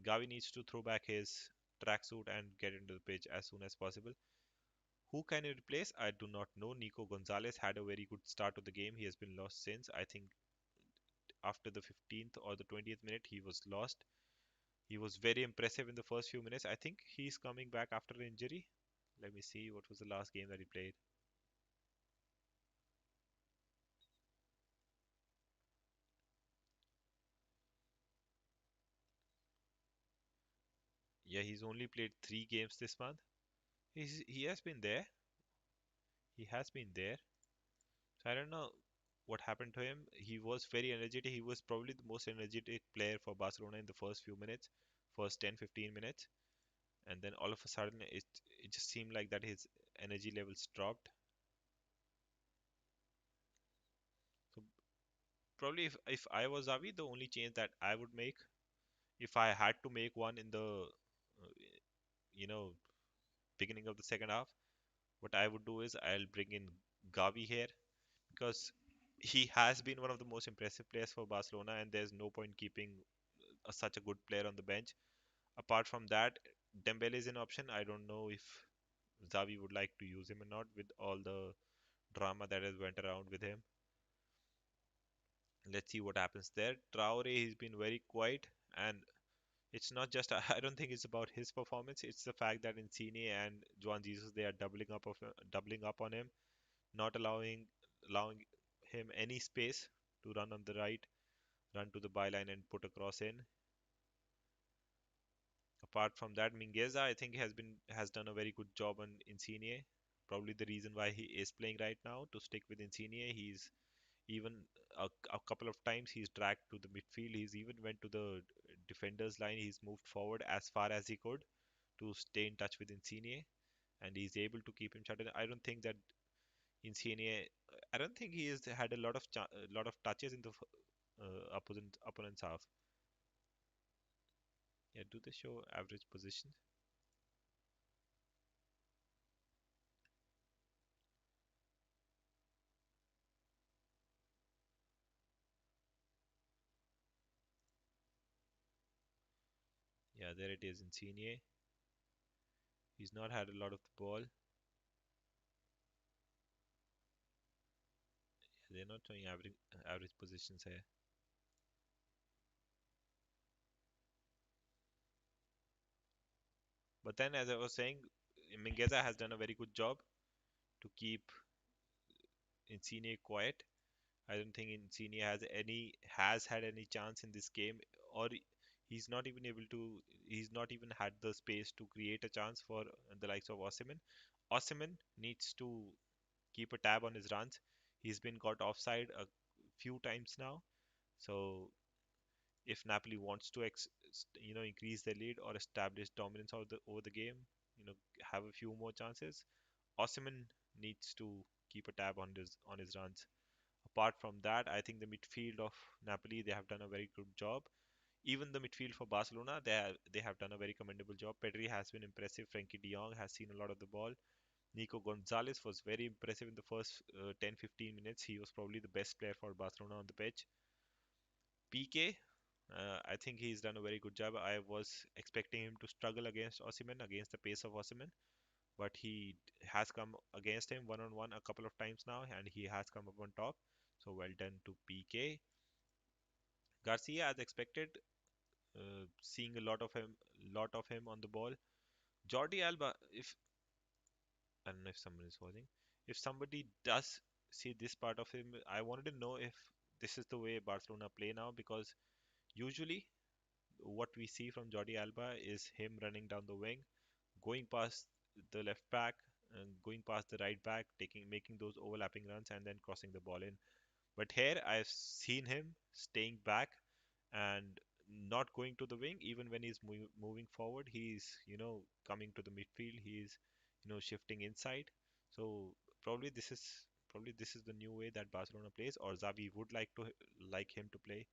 Gavi needs to throw back his tracksuit and get into the pitch as soon as possible. Who can he replace? I do not know. Nico Gonzalez had a very good start to the game. He has been lost since. I think after the 15th or the 20th minute, he was lost. He was very impressive in the first few minutes. I think he's coming back after an injury. Let me see what was the last game that he played. Yeah, he's only played 3 games this month. He has been there. He has been there. So I don't know what happened to him. He was very energetic. He was probably the most energetic player for Barcelona in the first few minutes, first 10 15 minutes. And then all of a sudden it just seemed like that his energy levels dropped. So probably if I was Avi, the only change that I would make if I had to make one in the you know beginning of the second half, what I would do is I'll bring in Gavi here because he has been one of the most impressive players for Barcelona, and there's no point keeping such a good player on the bench. Apart from that, Dembele is an option. I don't know if Xavi would like to use him or not with all the drama that has went around with him. Let's see what happens there. Traore, he's been very quiet, and it's not just I don't think it's about his performance. It's the fact that Insigne and Juan Jesus they are doubling up on him, not allowing him any space to run on the right, run to the byline and put a cross in. Apart from that, Mingueza I think has done a very good job on Insigne. Probably the reason why he is playing right now to stick with Insigne. He's even a couple of times he's dragged to the midfield. He's even went to the defenders line. He's moved forward as far as he could to stay in touch with Insigne, and he's able to keep him shut in. I don't think that Insigne, I don't think he has had a lot of touches in the opponent's half. Yeah, do they show average positions? Yeah, there it is. Insigne. He's not had a lot of the ball. They're not showing average positions here. But then, as I was saying, Mingueza has done a very good job to keep Insigne quiet. I don't think Insigne has had any chance in this game, or he's not even able to. He's not even had the space to create a chance for the likes of Osimhen. Osimhen needs to keep a tab on his runs. He's been caught offside a few times now. So if Napoli wants to increase their lead or establish dominance over the game, have a few more chances, Osimhen needs to keep a tab on his runs. Apart from that, I think the midfield of Napoli, they have done a very good job. Even the midfield for Barcelona, they have done a very commendable job. Pedri has been impressive. Frankie De Jong has seen a lot of the ball. Nico Gonzalez was very impressive in the first 10-15 minutes. He was probably the best player for Barcelona on the pitch. PK, I think he's done a very good job. I was expecting him to struggle against Osimhen, against the pace of Osimhen, but he has come against him one on one a couple of times now, and he has come up on top. So well done to PK. Garcia, as expected, seeing a lot of him on the ball. Jordi Alba, if I don't know if someone is watching, if somebody does see this part of him, I wanted to know if this is the way Barcelona play now, because usually what we see from Jordi Alba is him running down the wing, going past the left back, and going past the right back, making those overlapping runs and then crossing the ball in. But here I've seen him staying back and not going to the wing. Even when he's moving forward, he's coming to the midfield. He's shifting inside. So probably this is probably this is the new way that Barcelona plays, or Xavi would like him to play.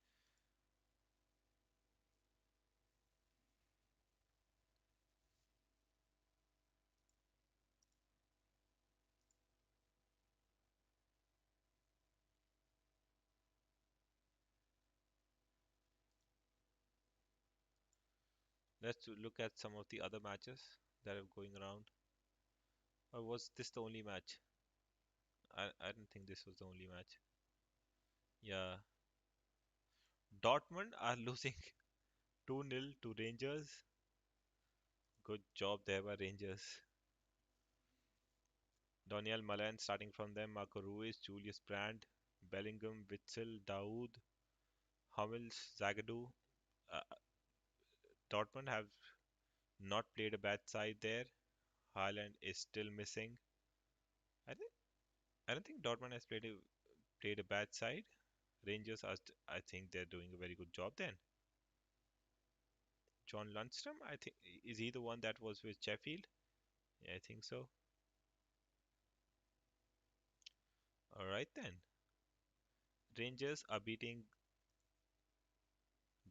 Let's look at some of the other matches that are going around. Or was this the only match? I don't think this was the only match. Yeah, Dortmund are losing 2-0 to Rangers. Good job there by Rangers. Daniel Malan starting from them, Marco Ruiz, Julius Brand, Bellingham, Witzel, Daoud, Hummels, Zagadou. Uh, Dortmund have not played a bad side there. Haaland is still missing. I think I don't think Dortmund has played a bad side. Rangers I think they're doing a very good job then. John Lundstrom, I think is he the one that was with Sheffield? Yeah, I think so. All right then. Rangers are beating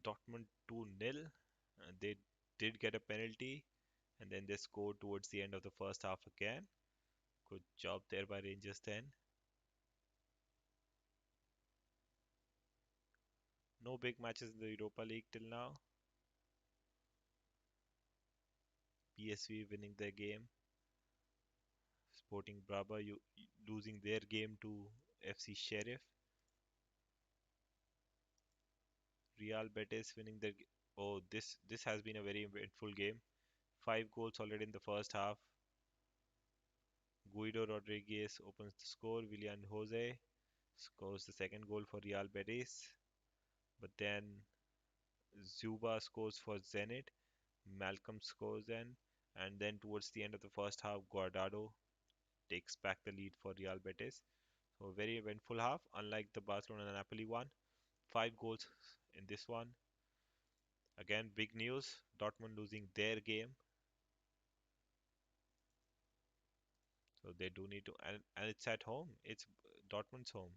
Dortmund 2-0. They did get a penalty and then they scored towards the end of the first half again. Good job there by Rangers then. No big matches in the Europa League till now. PSV winning their game. Sporting Braga losing their game to FC Sheriff. Real Betis winning their. Oh, this has been a very eventful game. 5 goals already in the first half. Guido Rodriguez opens the score. Willian Jose scores the second goal for Real Betis. But then Zuba scores for Zenit. Malcolm scores then. And then towards the end of the first half, Guardado takes back the lead for Real Betis. So a very eventful half, unlike the Barcelona Napoli one. 5 goals in this one. Again, big news. Dortmund losing their game. So they do need to, and it's at home. It's Dortmund's home.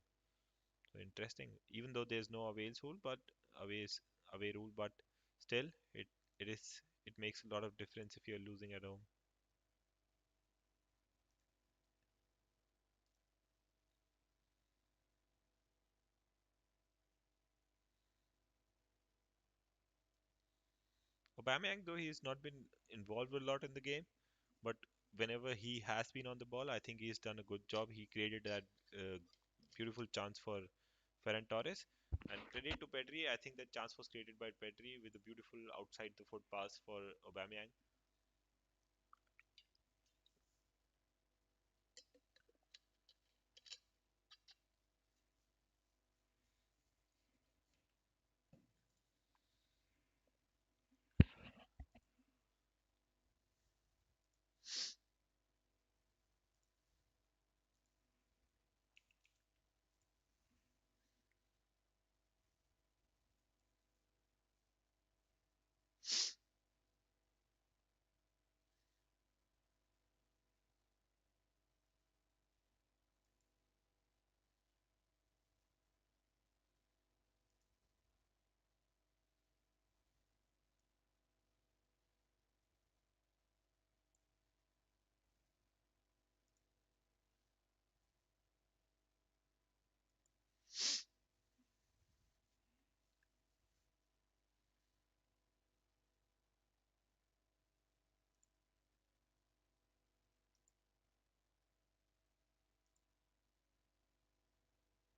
So interesting. Even though there's no away is away rule, but still, it is it makes a lot of difference if you're losing at home. Aubameyang, though he's not been involved a lot in the game, but whenever he has been on the ball, I think he's done a good job. He created that uh, beautiful chance for Ferran Torres. And credit to Pedri, I think that chance was created by Pedri with a beautiful outside the foot pass for Aubameyang.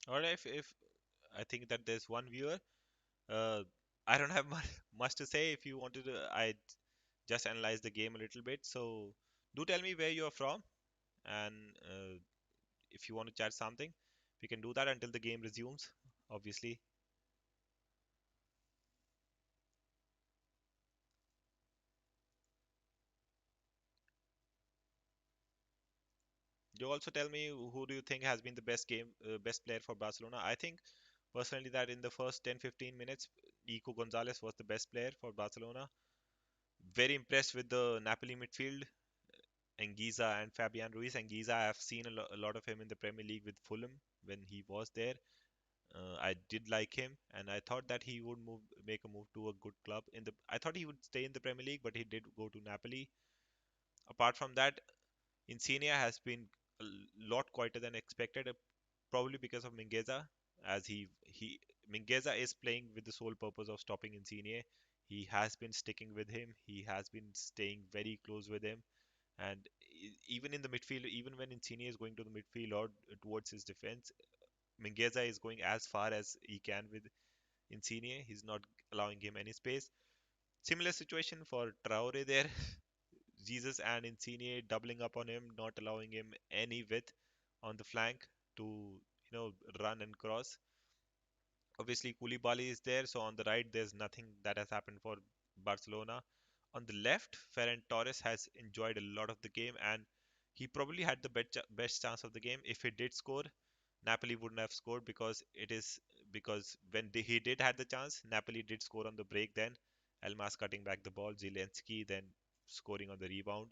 Or if I think that there's one viewer, uh, I don't have much to say. If you wanted to, I just analyze the game a little bit. So do tell me where you're from, and if you want to chat something, we can do that until the game resumes. Obviously, you also tell me who do you think has been the best player for Barcelona. I think personally that in the first 10-15 minutes, Nico Gonzalez was the best player for Barcelona. Very impressed with the Napoli midfield, Anguissa and Fabian Ruiz. Anguissa, I've seen a lot of him in the Premier League with Fulham when he was there. I did like him, and I thought that he would make a move to a good club. I thought he would stay in the Premier League, but he did go to Napoli. Apart from that, Insigne has been a lot quieter than expected, probably because of Mingueza, as he Mingueza is playing with the sole purpose of stopping Insigne. He has been sticking with him. He has been staying very close with him, and even in the midfield, even when Insigne is going to the midfield or towards his defense, Mingueza is going as far as he can with Insigne. He's not allowing him any space. Similar situation for Traore there. Jesus and Insigne doubling up on him, not allowing him any width on the flank to run and cross. Obviously, Koulibaly is there, so on the right there's nothing that has happened for Barcelona. On the left, Ferran Torres has enjoyed a lot of the game, and he probably had the best chance of the game. If he did score, Napoli wouldn't have scored because when he did had the chance, Napoli did score on the break. Then Elmas cutting back the ball, Zelensky then scoring on the rebound.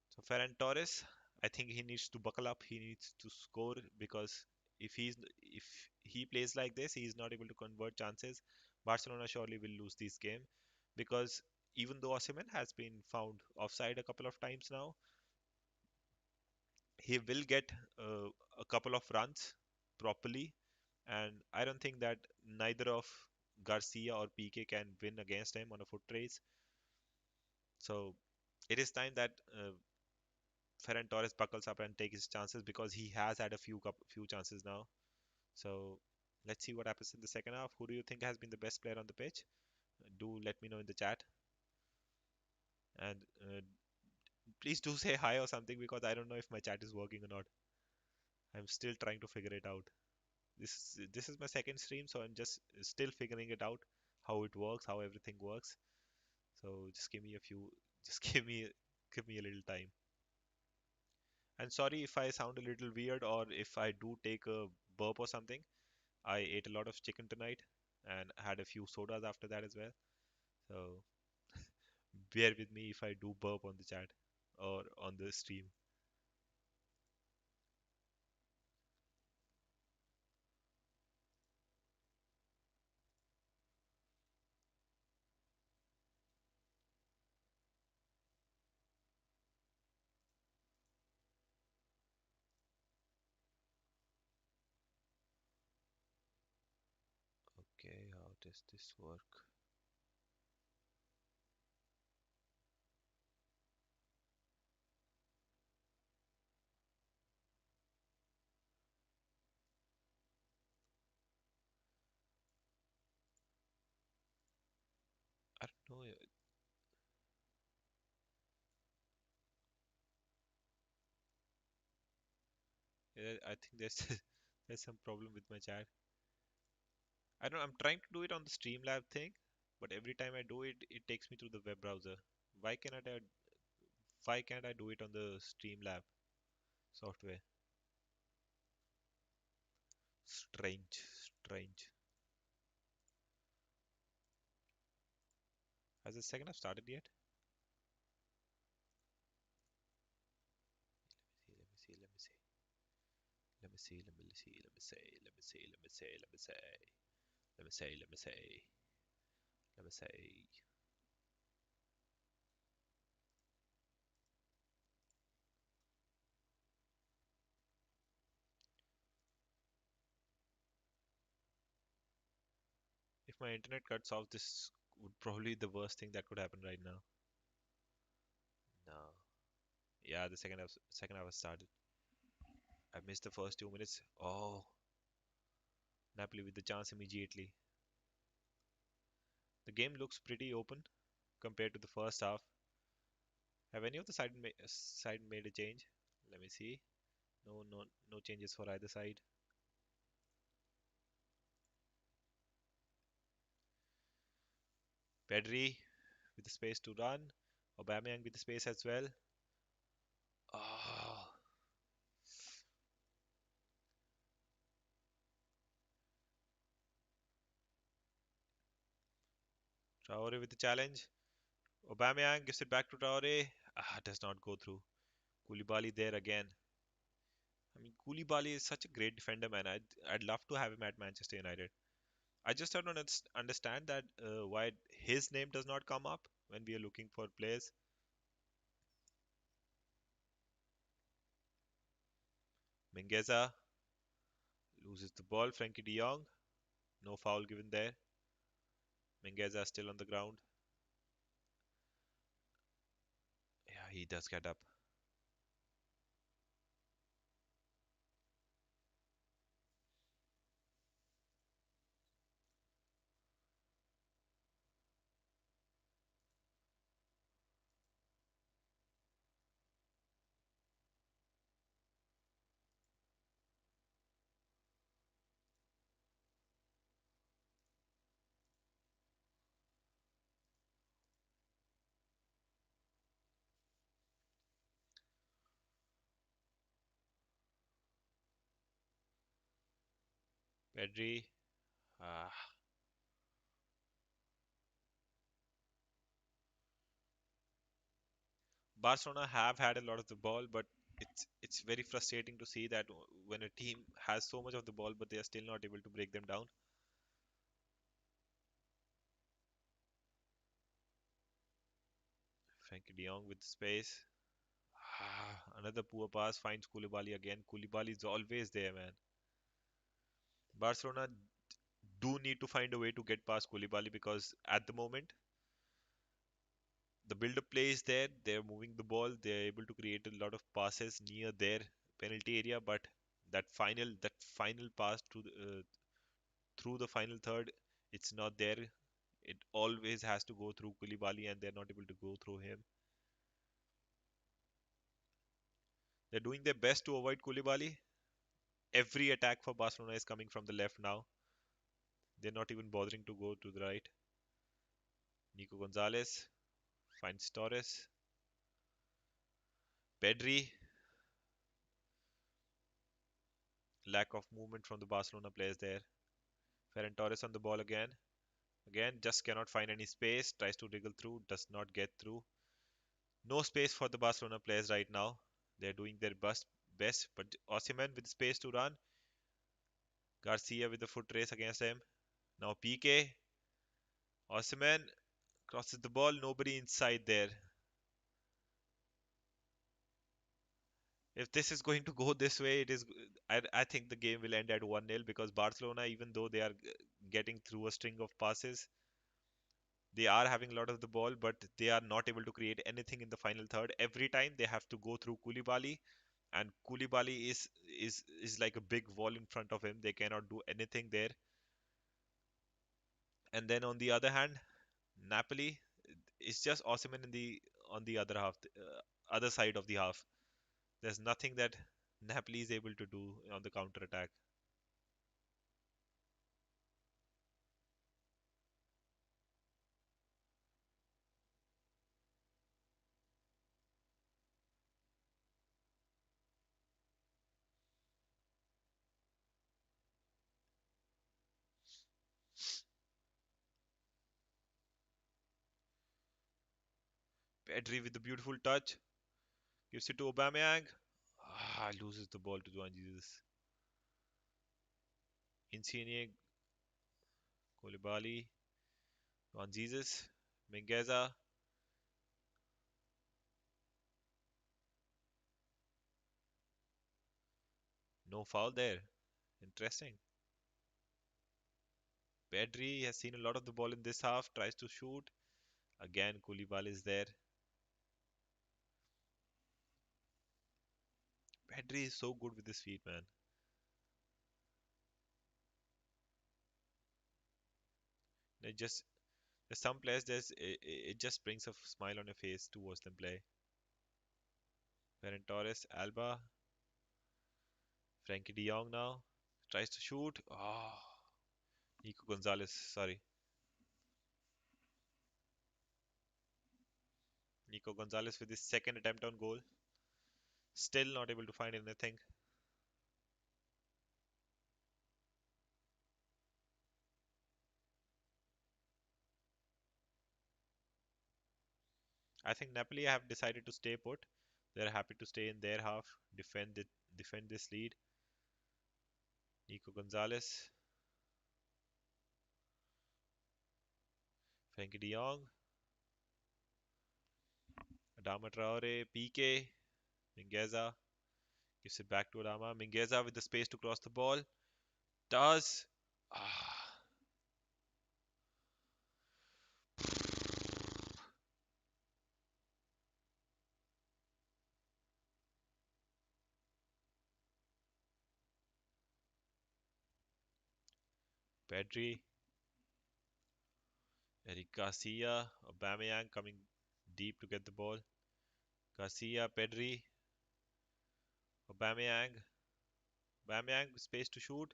So Ferran Torres, I think he needs to buckle up. He needs to score because if he plays like this, he is not able to convert chances. Barcelona surely will lose this game because even though Osimhen has been found offside a couple of times now, he will get uh, a couple of runs properly, and I don't think that neither of Garcia or PK can win against him on a foot race. So it is time that Ferran Torres buckles up and takes his chances because he has had a few chances now. So let's see what happens in the second half. Who do you think has been the best player on the pitch? Do let me know in the chat, and please do say hi or something because I don't know if my chat is working or not. I'm still trying to figure it out. This is my second stream, so I'm just still figuring it out how it works, how everything works. So just give me a few, just give me a little time. And sorry if I sound a little weird or if I do take a burp or something. I ate a lot of chicken tonight and had a few sodas after that as well. So bear with me if I do burp on the chat or on the stream. does this work? I don't know. I think there's there's some problem with my chat. I don't. I'm trying to do it on the Streamlab thing, but every time I do it, it takes me through the web browser. Why cannot I? Why can't I do it on the Streamlab software? Strange, strange. Has the second half started yet? Let me see. Let me see. Let me see. Let me see. Let me see. Let me see. Let me see. Let me see. Let me say. Let me say. Let me say. If my internet cuts off, this would probably be the worst thing that could happen right now. No. Yeah, the second half has started. I missed the first 2 minutes. Oh, Napoli with the chance immediately. The game looks pretty open compared to the first half. Have any of the side made a change? Let me see. No, no, no changes for either side. Pedri with the space to run. Aubameyang with the space as well. Oh, Traore with the challenge. Aubameyang gives it back to Traore. Does not go through. Koulibaly there again. I mean, Koulibaly is such a great defender, man. I'd love to have him at Manchester United. I just don't understand that why his name does not come up when we are looking for players. Mingueza loses the ball. Frankie De Jong, no foul given there. Mingueza still on the ground. Yeah, he does get up. Pedri. Ah, Barcelona have had a lot of the ball, but it's very frustrating to see that when a team has so much of the ball, but they are still not able to break them down. Frankie De Jong with space. Another poor pass finds Koulibaly again. Koulibaly is always there, man. Barcelona do need to find a way to get past Koulibaly because at the moment the build-up play is there. They're moving the ball. They're able to create a lot of passes near their penalty area, but that final pass to through the final third, it's not there. It always has to go through Koulibaly, and they're not able to go through him. They're doing their best to avoid Koulibaly. Every attack for Barcelona is coming from the left now. They're not even bothering to go to the right. Nico Gonzalez finds Torres. Pedri, lack of movement from the Barcelona players there. Ferran Torres on the ball again. Again, just cannot find any space. Tries to wriggle through, does not get through. No space for the Barcelona players right now. They're doing their best, but Osimhen with space to run. Garcia with the foot race against him. Now PK. Osimhen crosses the ball. Nobody inside there. If this is going to go this way, I think the game will end at 1-0 because Barcelona, even though they are getting through a string of passes. They are having a lot of the ball, but they are not able to create anything in the final third. Every time they have to go through Koulibaly, and Koulibaly is like a big wall in front of him. They cannot do anything there. And then on the other hand, Napoli is just Osimhen in the on the other half, other side of the half. There's nothing that Napoli is able to do on the counter attack. Pedri with the beautiful touch gives it to Aubameyang. Loses the ball to Juan Jesus. Insigne, Koulibaly, Juan Jesus, Mingueza. No foul there. Interesting. Pedri has seen a lot of the ball in this half, tries to shoot. Again, Koulibaly is there. Pedri is so good with his feet, man. It just there's some players it just brings a smile on your face to watch them play. Ferran Torres, Alba, Frankie De Jong now tries to shoot. Nico Gonzalez, sorry. Nico Gonzalez with his second attempt on goal. Still not able to find anything. I think Napoli have decided to stay put. They're happy to stay in their half, defend this lead. Nico Gonzalez, Frankie De Jong, Adama Traore, PK, Mingueza gives it back to Adama. Mingueza with the space to cross the ball. Does. Ah, Pedri, Eric Garcia, Aubameyang coming deep to get the ball. Garcia, Pedri, Aubameyang, Aubameyang space to shoot.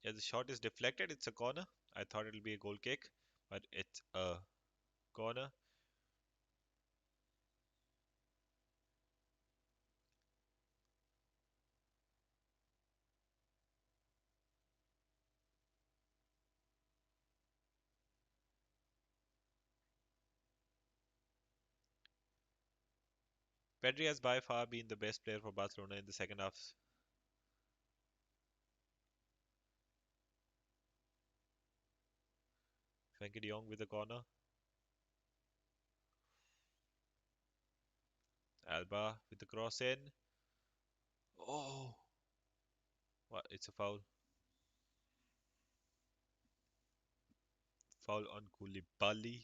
Yeah, the shot is deflected. It's a corner. I thought it'll be a goal kick, but it's a corner. Pedri has by far been the best player for Barcelona in the second half. Frankie de Jong with the corner. Alba with the cross in. Oh, what? It's a foul. Foul on Koulibaly.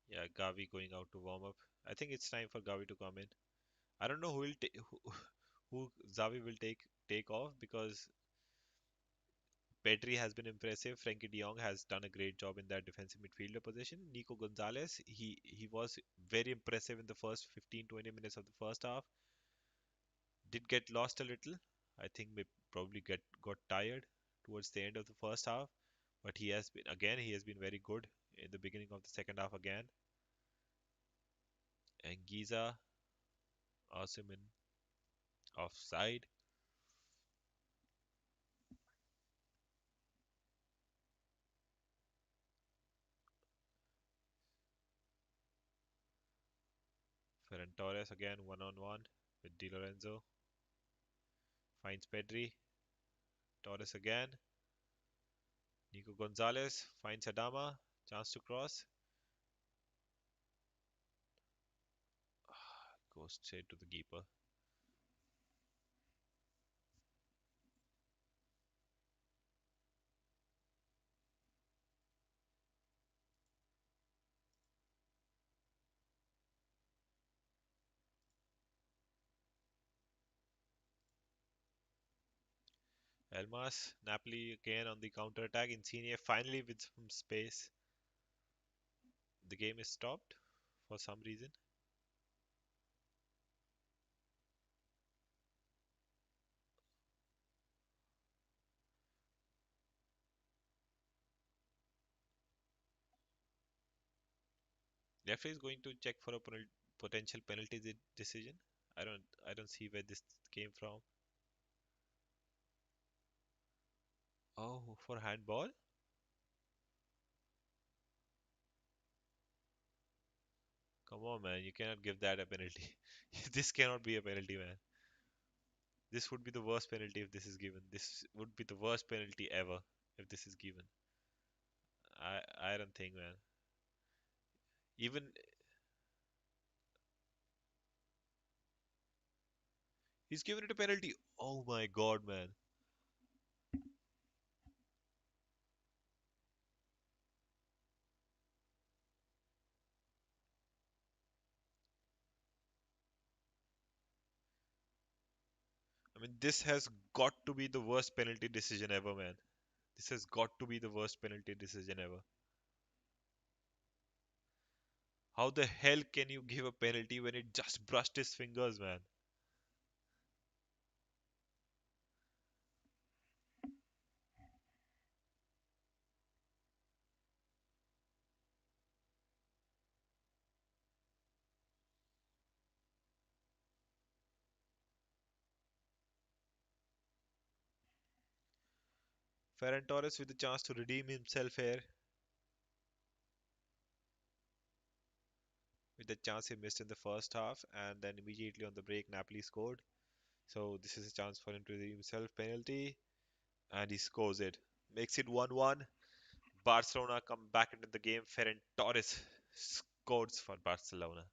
Yeah, Gavi going out to warm up. I think it's time for Gavi to come in. I don't know who Xavi will take off because Pedri has been impressive. Frankie de Jong has done a great job in that defensive midfielder position. Nico Gonzalez, he was very impressive in the first 15-20 minutes of the first half. Did get lost a little. I think we probably get got tired towards the end of the first half, but he has been very good in the beginning of the second half again. And Giza, Osimhen offside. Ferran Torres again one on one with Di Lorenzo. Finds Pedri. Torres again. Nico Gonzalez finds Adama. Chance to cross. Goes straight to the keeper. Elmas. Napoli again on the counter attack. Insigne finally with some space. The game is stopped for some reason. Referee is going to check for a potential penalty decision. I don't see where this came from. Oh, for handball? Come on, man. You cannot give that a penalty. This cannot be a penalty, man. This would be the worst penalty if this is given. This would be the worst penalty ever if this is given. I don't think, man. Even he's given it a penalty. Oh my God, man. I mean, this has got to be the worst penalty decision ever, man. This has got to be the worst penalty decision ever. How the hell can you give a penalty when it just brushed his fingers, man? Ferran Torres with the chance to redeem himself here, with the chance he missed in the first half, and then immediately on the break, Napoli scored. So this is a chance for him to redeem himself. Penalty, and he scores it. Makes it 1-1. Barcelona come back into the game. Ferran Torres scores for Barcelona.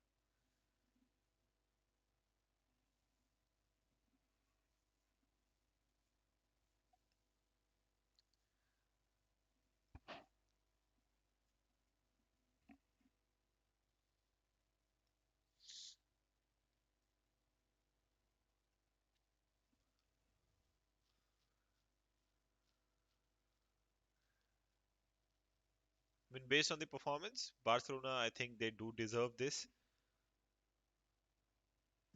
I mean, based on the performance, Barcelona, I think they do deserve this.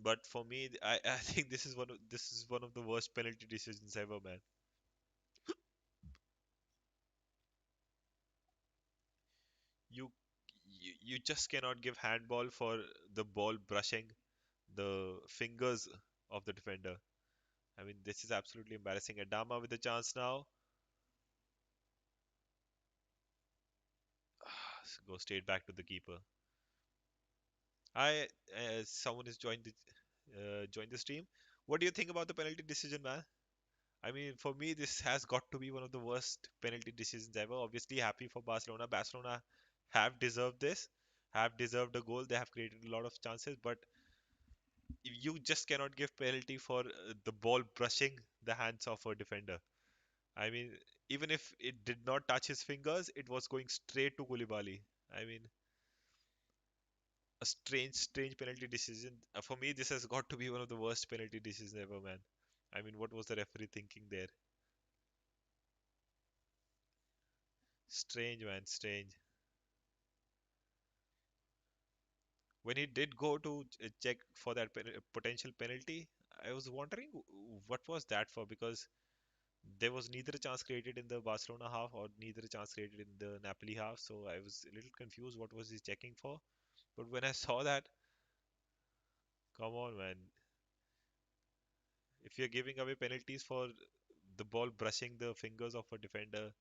But for me, I think this is one of the worst penalty decisions ever, man. You you just cannot give handball for the ball brushing the fingers of the defender. I mean, this is absolutely embarrassing. Adama with the chance now. Go straight back to the keeper. I Someone has joined the stream. What do you think about the penalty decision, man? I mean, for me, this has got to be one of the worst penalty decisions ever. Obviously, happy for Barcelona. Barcelona have deserved this, have deserved a goal. They have created a lot of chances, but you just cannot give penalty for the ball brushing the hands of a defender. I mean, even if it did not touch his fingers, it was going straight to Koulibaly. I mean, a strange penalty decision. For me, this has got to be one of the worst penalty decisions ever, man. I mean, what was the referee thinking there? Strange, man, strange. When he did go to check for that potential penalty, I was wondering what was that for, because there was neither a chance created in the Barcelona half or neither a chance created in the Napoli half. So I was a little confused what was he checking for. But when I saw that, come on, man. If you're giving away penalties for the ball brushing the fingers of a defender,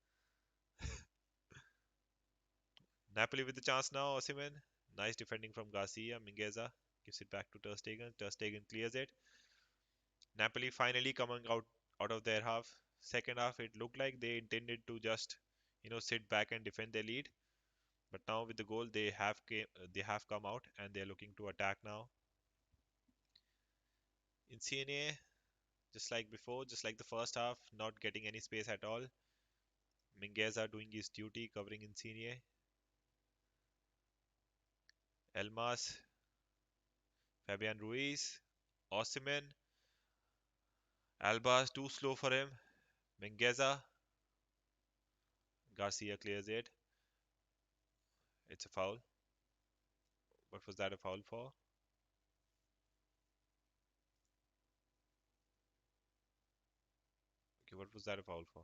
Napoli with the chance now. Osimhen, nice defending from Garcia. Mingueza gives it back to Ter Stegen. Ter Stegen clears it. Napoli finally coming out of their half. Second half, it looked like they intended to just, sit back and defend their lead. But now with the goal, they have come out and they're looking to attack now. Insigne, just like before, just like the first half, not getting any space at all. Mingueza doing his duty, covering Insigne. Elmas, Fabian Ruiz, Osimhen, Alba too slow for him. Mingueza, Garcia clears it. It's a foul. What was that a foul for? Okay, what was that a foul for?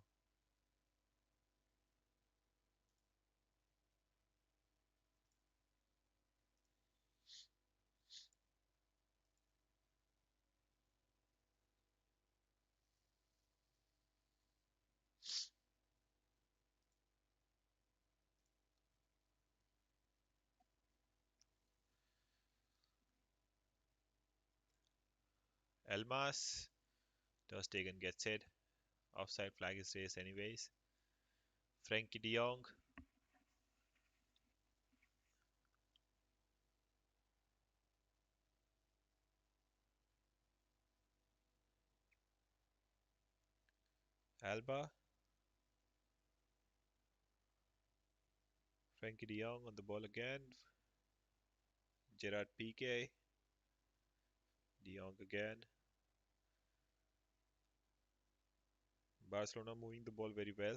Elmas, Ter Stegen gets it. Offside flag is raised anyways. Frankie de Jong, Alba, Frankie de Jong on the ball again. Gerard Piqué, de Jong again. Barcelona moving the ball very well.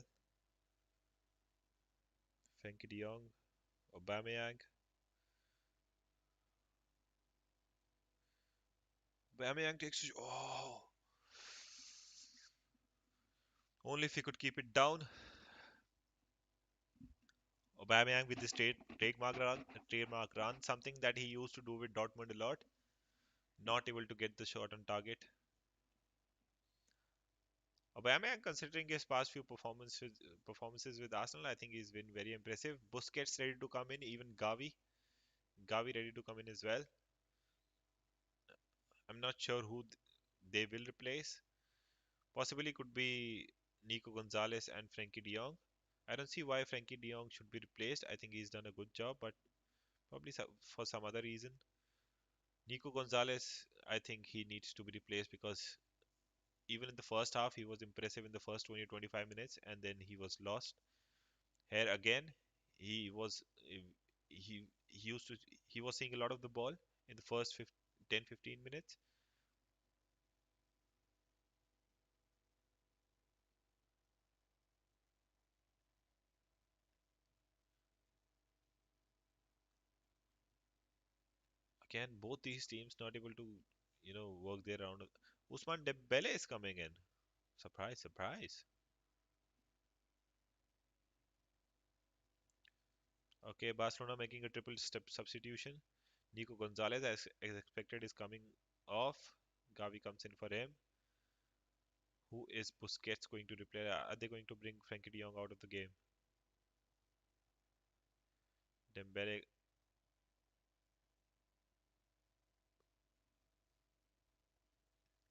Frankie de Jong, Aubameyang. Aubameyang takes. Oh, only if he could keep it down. Aubameyang with this trademark run, something that he used to do with Dortmund a lot. Not able to get the shot on target. Aubameyang, considering his past few performances with Arsenal, I think he's been very impressive. Busquets ready to come in, even Gavi ready to come in as well. I'm not sure who they will replace. Possibly could be Nico Gonzalez and Frankie De Jong. I don't see why Frankie De Jong should be replaced. I think he's done a good job, but probably for some other reason. Nico Gonzalez, I think he needs to be replaced because even in the first half, he was impressive in the first 20 25 minutes, and then he was lost. Here again, he was he used to he was seeing a lot of the ball in the first 10 15 minutes. Again, both these teams not able to work their round. Usman Dembele is coming in. Surprise, surprise. Okay, Barcelona making a triple step substitution. Nico Gonzalez, as expected, is coming off. Gavi comes in for him. Who is Busquets going to replay? Are they going to bring Frankie de Jong out of the game? Dembele,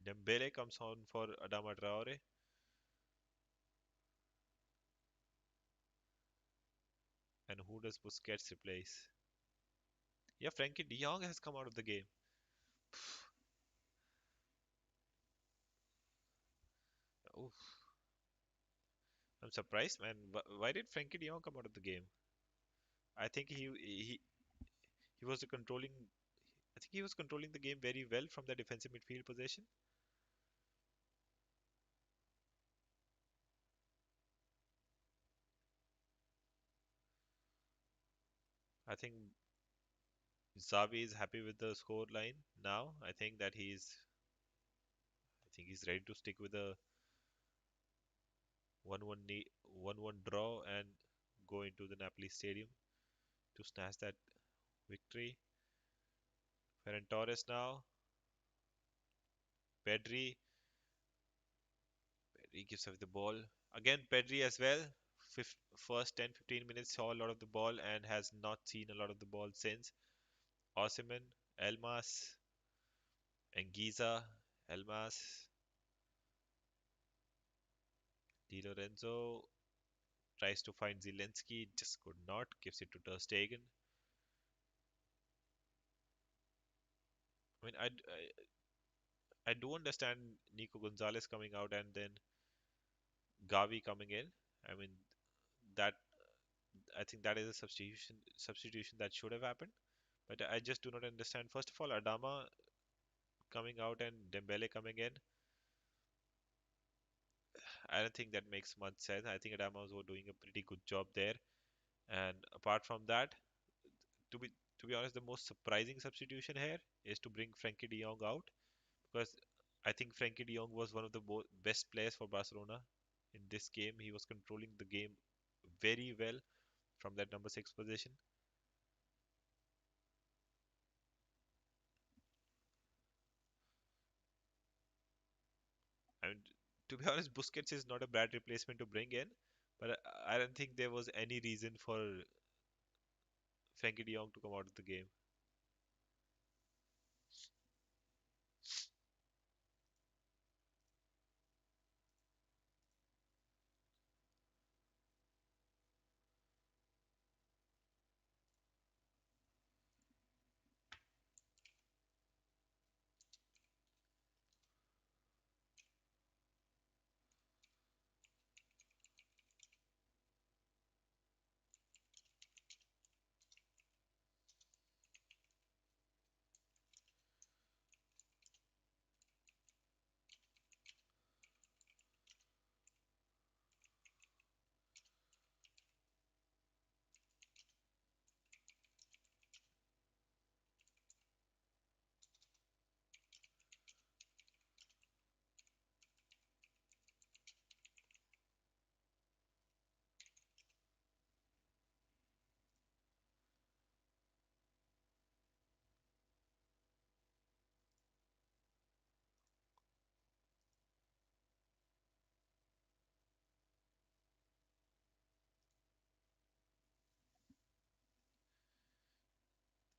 Dembele comes on for Adama Traore. And who does Busquets replace? Yeah, Frankie de Jong has come out of the game. Oof, I'm surprised, man. Why did Frankie de Jong come out of the game? I think he was controlling. I think he was controlling the game very well from the defensive midfield position. I think Xavi is happy with the score line now. I think he's ready to stick with a 1-1 draw and go into the Napoli stadium to snatch that victory. Ferran Torres now. Pedri. Pedri gives away the ball. Again, Pedri as well. First 10-15 minutes saw a lot of the ball and has not seen a lot of the ball since. Osimhen, Elmas, Anguissa, Elmas, Di Lorenzo tries to find Zelensky, just could not. Gives it to Ter Stegen. I mean, I do understand Nico Gonzalez coming out and then Gavi coming in. I mean, that I think that is a substitution that should have happened. But I just do not understand. First of all, Adama coming out and Dembele coming in. I don't think that makes much sense. I think Adama was doing a pretty good job there. And apart from that, to be to be honest, the most surprising substitution here is to bring Frankie De Jong out because I think Frankie De Jong was one of the best players for Barcelona in this game. He was controlling the game very well from that number six position. And to be honest, Busquets is not a bad replacement to bring in, but I don't think there was any reason for Frankie De Jong to come out of the game.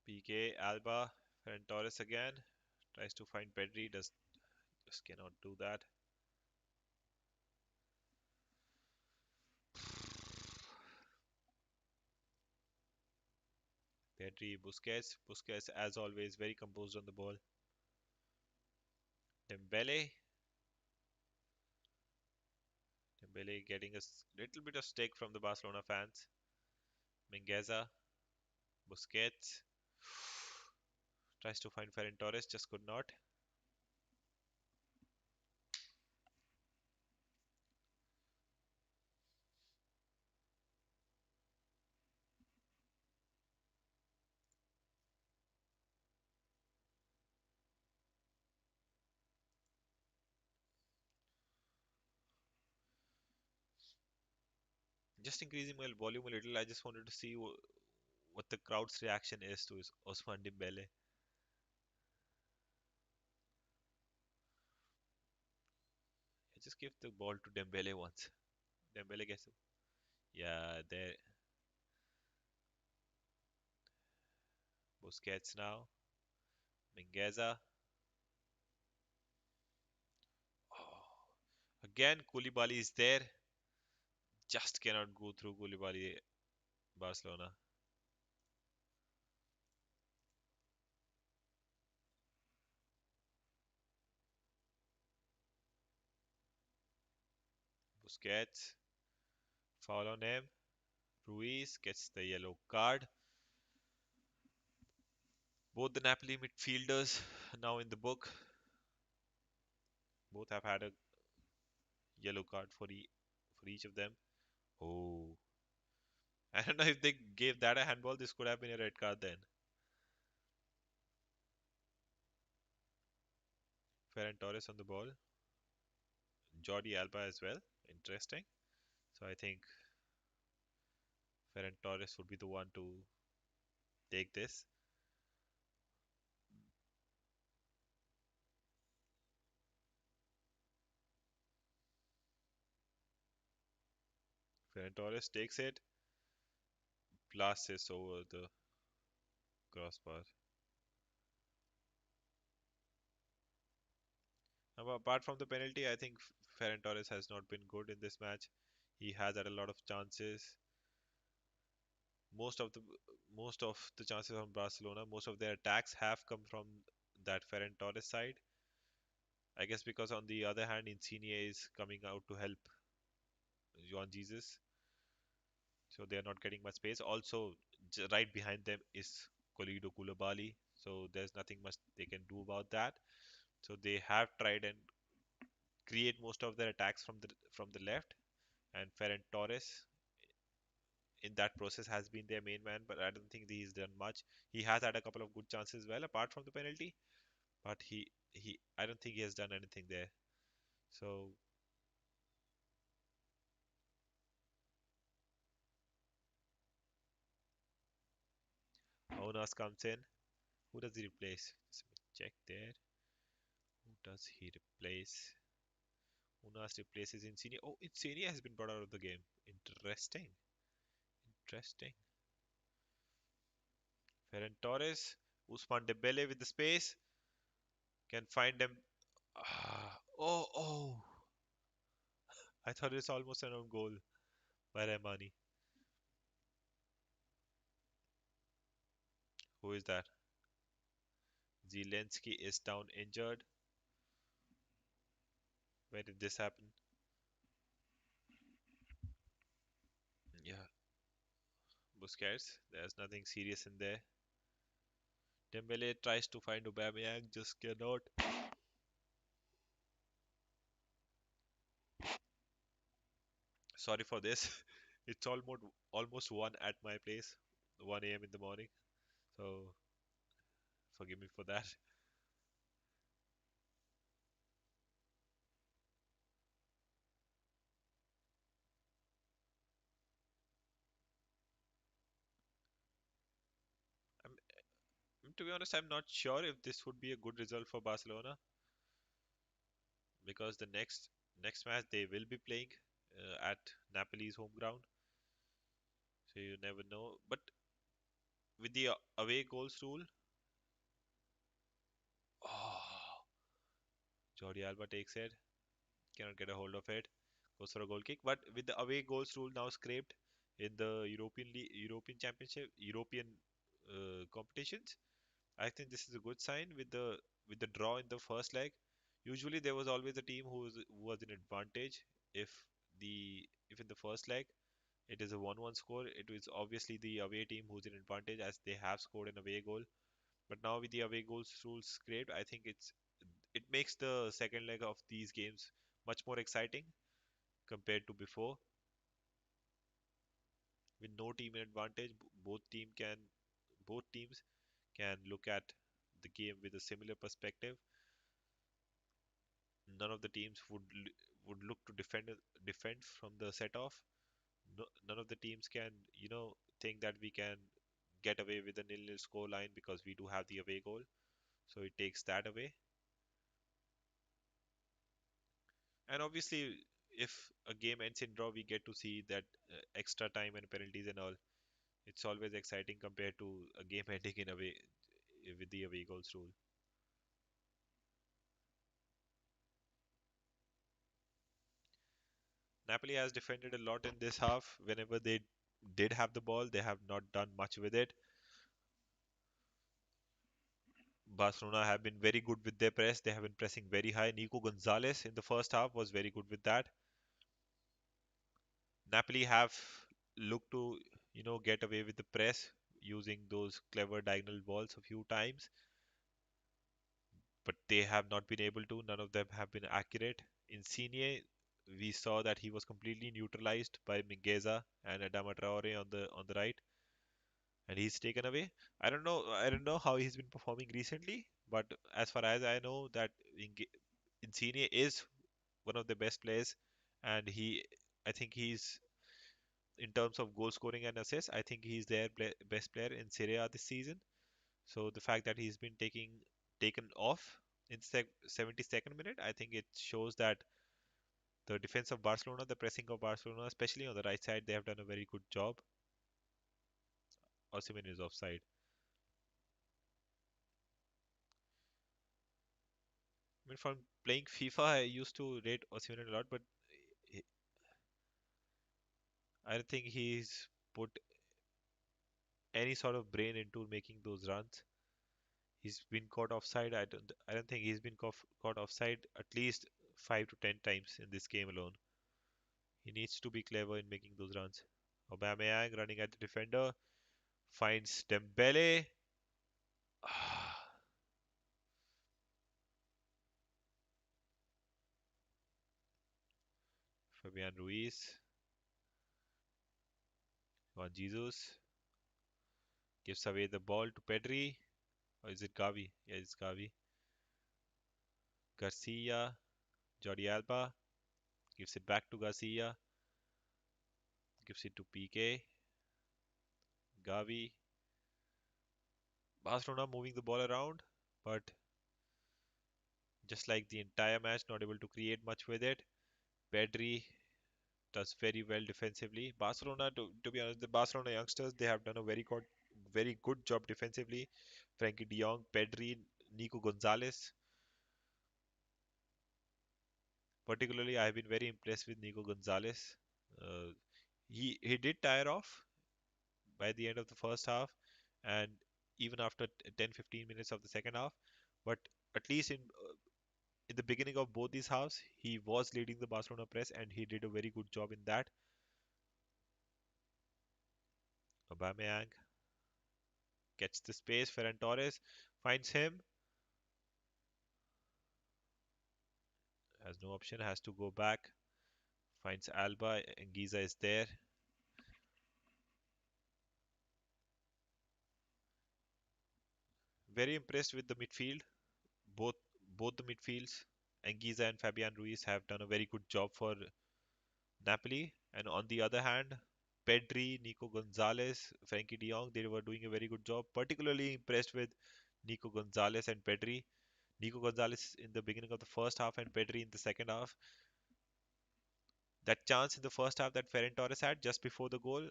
PK, Alba, Ferran Torres again. Tries to find Pedri, does just cannot do that. Pedri, Busquets. Busquets, as always, very composed on the ball. Dembele. Dembele getting a little bit of stake from the Barcelona fans. Mingueza, Busquets. Tries to find Ferran Torres, just could not. Just increasing my volume a little. I just wanted to see what the crowd's reaction is to Osman Dembele. I just give the ball to Dembele once. Dembele gets it. Yeah, there. Busquets now. Mingueza. Oh, again, Koulibaly is there. Just cannot go through Koulibaly, Barcelona. Busquets. Foul on him. Ruiz gets the yellow card. Both the Napoli midfielders now in the book. Both have had a yellow card for each of them. Oh, I don't know if they gave that a handball. This could have been a red card then. Ferran Torres on the ball. Jordi Alba as well. Interesting. So I think Ferran Torres would be the one to take this. Ferran Torres takes it, blasts it over the crossbar. Now, apart from the penalty, I think Ferran Torres has not been good in this match. He has had a lot of chances. Most of the most of the chances from Barcelona, most of their attacks have come from that Ferran Torres side. I guess because on the other hand, Insigne is coming out to help Juan Jesus, so they are not getting much space. Also, right behind them is Kolido Koulibaly, so there's nothing much they can do about that. So they have tried and create most of their attacks from the left, and Ferran Torres in that process has been their main man, but I don't think he's done much. He has had a couple of good chances, well, apart from the penalty, but he I don't think he has done anything there. So Aunas comes in. Who does he replace? Just let me check there. Who does he replace? Unas replaces Insigne. Oh, Insigne has been brought out of the game. Interesting. Interesting. Ferran Torres, Usman Dembele with the space can find them. Oh! I thought it's almost an own goal by Rahmani. Who is that? Zelensky is down injured. Where did this happen? Yeah, Busquets. There's nothing serious in there. Dembele tries to find Aubameyang, just cannot. Sorry for this. It's almost one at my place, 1 a.m. in the morning. So forgive me for that. To be honest, I'm not sure if this would be a good result for Barcelona because the next match they will be playing at Napoli's home ground, so you never know. But with the away goals rule, oh, Jordi Alba takes it, cannot get a hold of it, goes for a goal kick. But with the away goals rule now scraped in the European Championship, European competitions, I think this is a good sign with the draw in the first leg. Usually there was always a team who was in advantage if if in the first leg it is a 1-1 score, it is obviously the away team who's in advantage as they have scored an away goal. But now with the away goals rules scraped, I think it makes the second leg of these games much more exciting compared to before. With no team in advantage, both teams can look at the game with a similar perspective. None of the teams would look to defend from the set off. No, none of the teams can, think that we can get away with a nil-nil score line because we do have the away goal. So it takes that away. And obviously, if a game ends in draw, we get to see that extra time and penalties and all. It's always exciting compared to a game ending in away with the away goals rule. Napoli has defended a lot in this half. Whenever they did have the ball, they have not done much with it. Barcelona have been very good with their press. They have been pressing very high. Nico Gonzalez in the first half was very good with that. Napoli have looked to, get away with the press using those clever diagonal balls a few times, but they have not been able to. None of them have been accurate. Insigne, we saw that he was completely neutralized by Mingueza and Adama Traore on the right, and he's taken away. I don't know how he's been performing recently, but as far as I know, that Insigne is one of the best players, and I think he's in terms of goal scoring and assists, I think he's their best player in Serie A this season. So the fact that he's been taken off in 72nd minute, I think it shows that the defense of Barcelona, the pressing of Barcelona, especially on the right side, they have done a very good job. Osimhen is offside. I mean, from playing FIFA, I used to rate Osimhen a lot, but I don't think he's put any sort of brain into making those runs. He's been caught offside. I don't think he's been caught offside at least 5 to 10 times in this game alone. He needs to be clever in making those runs. Aubameyang running at the defender finds Dembele. Fabian Ruiz, Juan Jesus gives away the ball to Pedri. Or is it Gavi? Yeah, it's Gavi. Garcia, Jordi Alba gives it back to Garcia, gives it to PK. Gavi. Barcelona moving the ball around, but just like the entire match, not able to create much with it. Pedri does very well defensively. Barcelona, to be honest, the Barcelona youngsters, they have done a very good job defensively. Frankie de Jong, Pedri, Nico Gonzalez. Particularly, I have been very impressed with Nico Gonzalez. Uh, he did tire off by the end of the first half, and even after 10-15 minutes of the second half. But at least in the beginning of both these halves, he was leading the Barcelona press, and he did a very good job in that. Aubameyang gets the space. Ferran Torres finds him, has no option, has to go back. Finds Alba, and Giza is there. Very impressed with the midfield. Both both the midfields, Anguissa and Fabian Ruiz have done a very good job for Napoli. And on the other hand, Pedri, Nico Gonzalez, Frankie de Jong, they were doing a very good job. Particularly impressed with Nico Gonzalez and Pedri. Nico Gonzalez in the beginning of the first half and Pedri in the second half. That chance in the first half that Ferran Torres had just before the goal,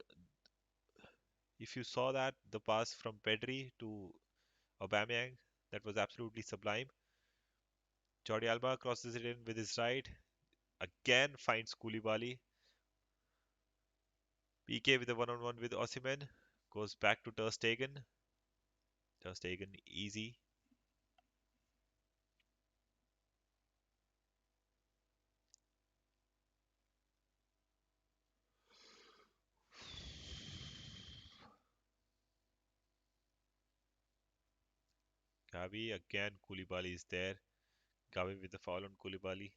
if you saw that, the pass from Pedri to Aubameyang, that was absolutely sublime. Jordi Alba crosses it in with his right, again finds Koulibaly. PK with a one-on-one with Osimhen, goes back to Ter Stegen. Ter Stegen easy. Gavi again, Koulibaly is there. Gavi with the foul on Koulibaly.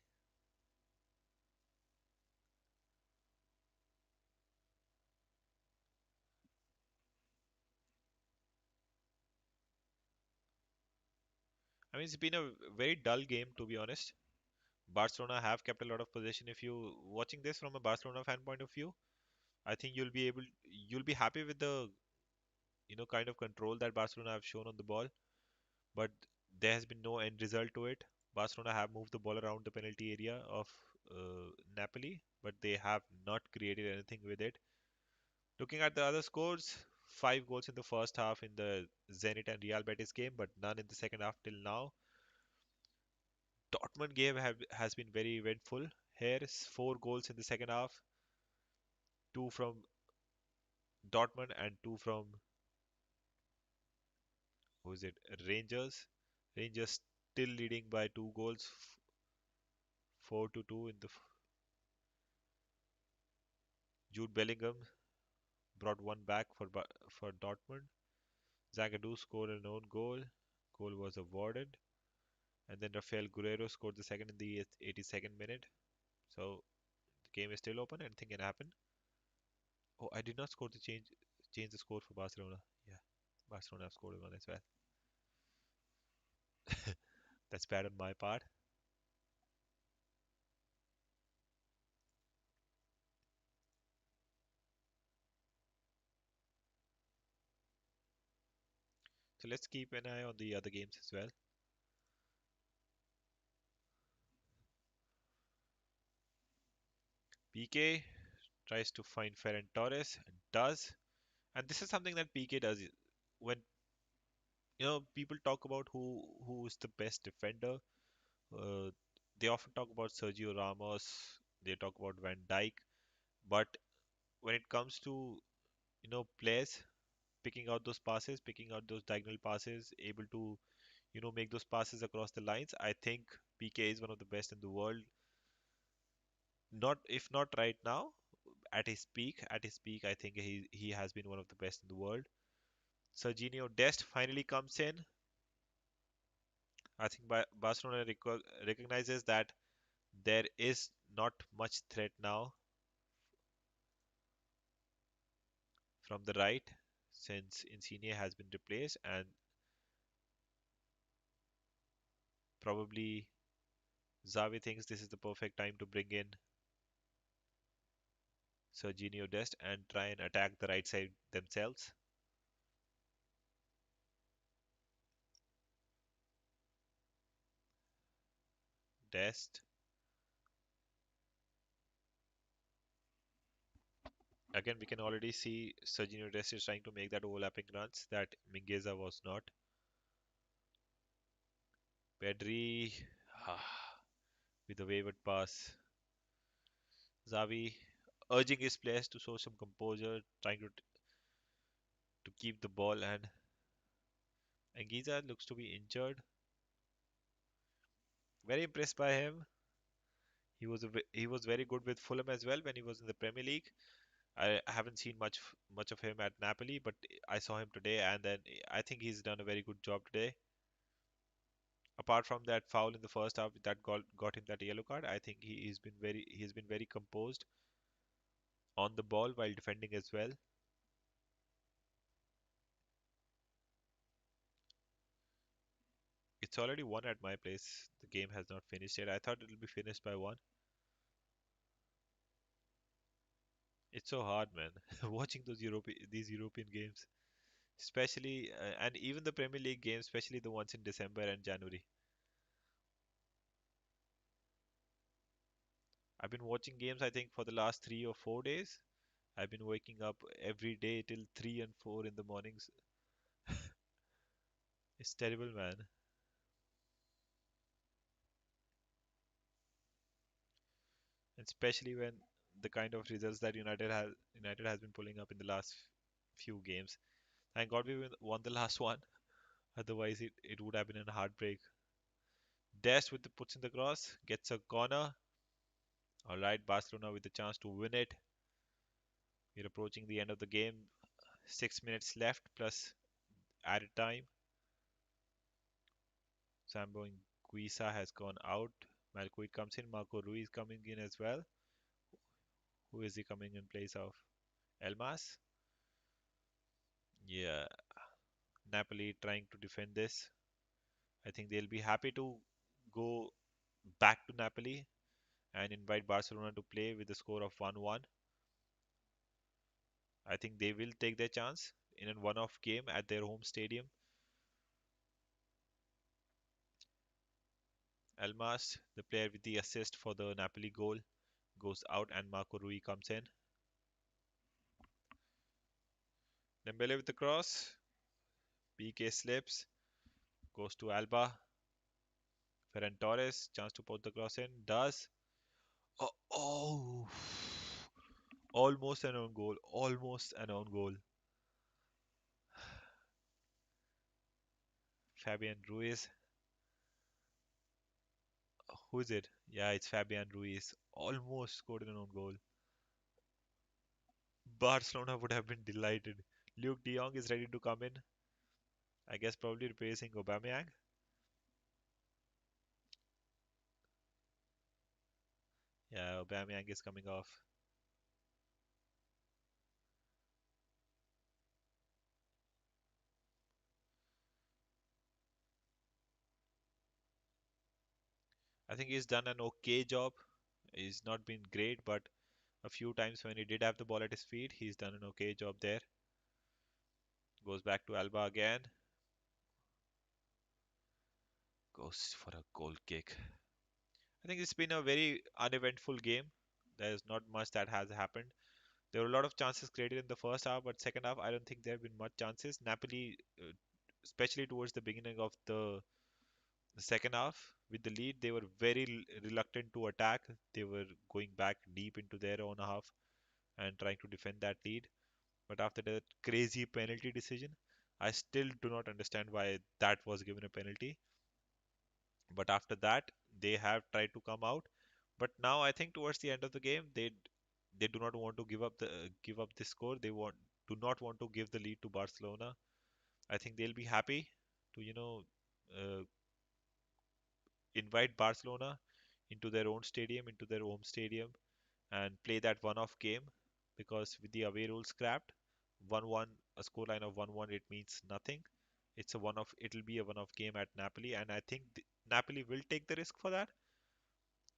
I mean, it's been a very dull game to be honest. Barcelona have kept a lot of possession. If you watching this from a Barcelona fan point of view, I think you'll be happy with the kind of control that Barcelona have shown on the ball. But there has been no end result to it. Barcelona have moved the ball around the penalty area of Napoli, but they have not created anything with it. Looking at the other scores, 5 goals in the first half in the Zenit and Real Betis game, but none in the second half till now. Dortmund game has been very eventful. Here is 4 goals in the second half, two from Dortmund and two from who is it? Rangers. Rangers still leading by 2 goals, 4-2 in the Jude Bellingham brought one back for Dortmund. Zagadou scored an own goal. Goal was awarded. And then Rafael Guerrero scored the second in the 82nd minute. So the game is still open. Anything can happen. Oh, I did not score the change the score for Barcelona. Yeah, Barcelona have scored one as well. That's bad on my part. So let's keep an eye on the other games as well. PK tries to find Ferran Torres and does. And this is something that PK does when people talk about who is the best defender. Uh, they often talk about Sergio Ramos. They talk about Van Dijk. But when it comes to players picking out those passes, picking out those diagonal passes, able to make those passes across the lines, I think PK is one of the best in the world. Not if not right now, at his peak, I think he has been one of the best in the world. Serginho Dest finally comes in. I think Barcelona recognizes that there is not much threat now from the right since Insigne has been replaced, and probably Xavi thinks this is the perfect time to bring in Serginho Dest and try and attack the right side themselves. Dest. Again, we can already see Serginho Dest is trying to make that overlapping runs that Mingueza was not. Pedri with a wayward pass. Xavi urging his players to show some composure, trying to keep the ball, and Anguissa looks to be injured. Very impressed by him. He was very good with Fulham as well when he was in the Premier League. I haven't seen much of him at Napoli, but I saw him today, and then I think he's done a very good job today. Apart from that foul in the first half that got him that yellow card, I think he's been very composed on the ball while defending as well. It's already one at my place. The game has not finished yet. I thought it'll be finished by one. It's so hard, man. Watching these European games, especially and even the Premier League games, especially the ones in December and January. I've been watching games, I think, for the last 3 or 4 days. I've been waking up every day till 3 and 4 in the mornings. It's terrible, man. Especially when the kind of results that United has been pulling up in the last few games. Thank God we won the last one. Otherwise, it would have been a heartbreak. Dest with the puts in the cross, gets a corner. All right, Barcelona with the chance to win it. We're approaching the end of the game. 6 minutes left plus added time. Sambo Guisa has gone out. Malcuit comes in. Marco Ruiz coming in as well. Who is he coming in place of? Elmas? Yeah, Napoli trying to defend this. I think they'll be happy to go back to Napoli and invite Barcelona to play with the score of 1-1. I think they will take their chance in a one-off game at their home stadium. Elmas, the player with the assist for the Napoli goal, goes out and Marco Rui comes in. Dembele with the cross. PK slips. Goes to Alba. Ferran Torres, chance to put the cross in. Does. Oh, oh. Almost an own goal. Almost an own goal. Fabian Ruiz. Who is it? Yeah, it's Fabian Ruiz. Almost scored an own goal. Barcelona would have been delighted. Luke de Jong is ready to come in. I guess probably replacing Aubameyang. Yeah, Aubameyang is coming off. I think he's done an okay job. He's not been great, but a few times when he did have the ball at his feet, he's done an okay job there. Goes back to Alba again. Goes for a goal kick. I think it's been a very uneventful game. There's not much that has happened. There were a lot of chances created in the first half, but second half, I don't think there have been much chances. Napoli, especially towards the beginning of the second half, with the lead, they were very reluctant to attack. They were going back deep into their own half, and trying to defend that lead. But after that crazy penalty decision, I still do not understand why that was given a penalty. But after that, they have tried to come out. But now I think towards the end of the game, they do not want to give up the score. They do not want to give the lead to Barcelona. I think they'll be happy to uh, invite Barcelona into their own stadium, into their home stadium, and play that one-off game because with the away rules scrapped, 1-1, a scoreline of 1-1, it means nothing. It's a one-off. It'll be a one-off game at Napoli, and I think Napoli will take the risk for that.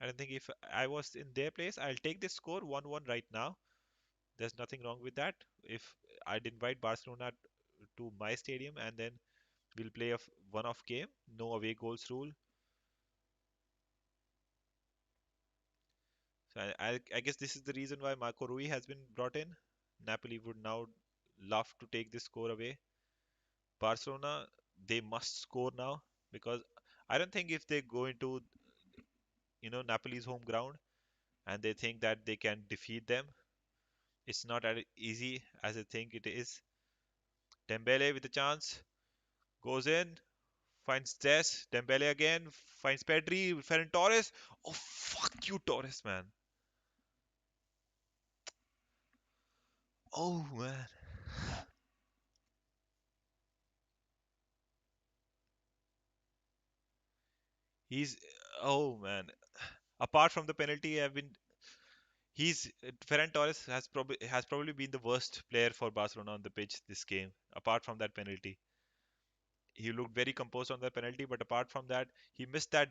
And I think if I was in their place, I'll take this score 1-1 right now. There's nothing wrong with that. If I'd invite Barcelona to my stadium and then we'll play a one-off game, no away goals rule. So I guess this is the reason why Marco Rui has been brought in. Napoli would now love to take this score away. Barcelona, they must score now because I don't think if they go into Napoli's home ground and they think that they can defeat them, it's not as easy as I think it is. Dembele with a chance goes in, finds Des, Dembele again, finds Pedri, Ferran Torres. Oh fuck you, Torres, man. Oh man, he's oh man. Apart from the penalty, I've been he's Ferran Torres has probably been the worst player for Barcelona on the pitch this game. Apart from that penalty, he looked very composed on the penalty, but apart from that, he missed that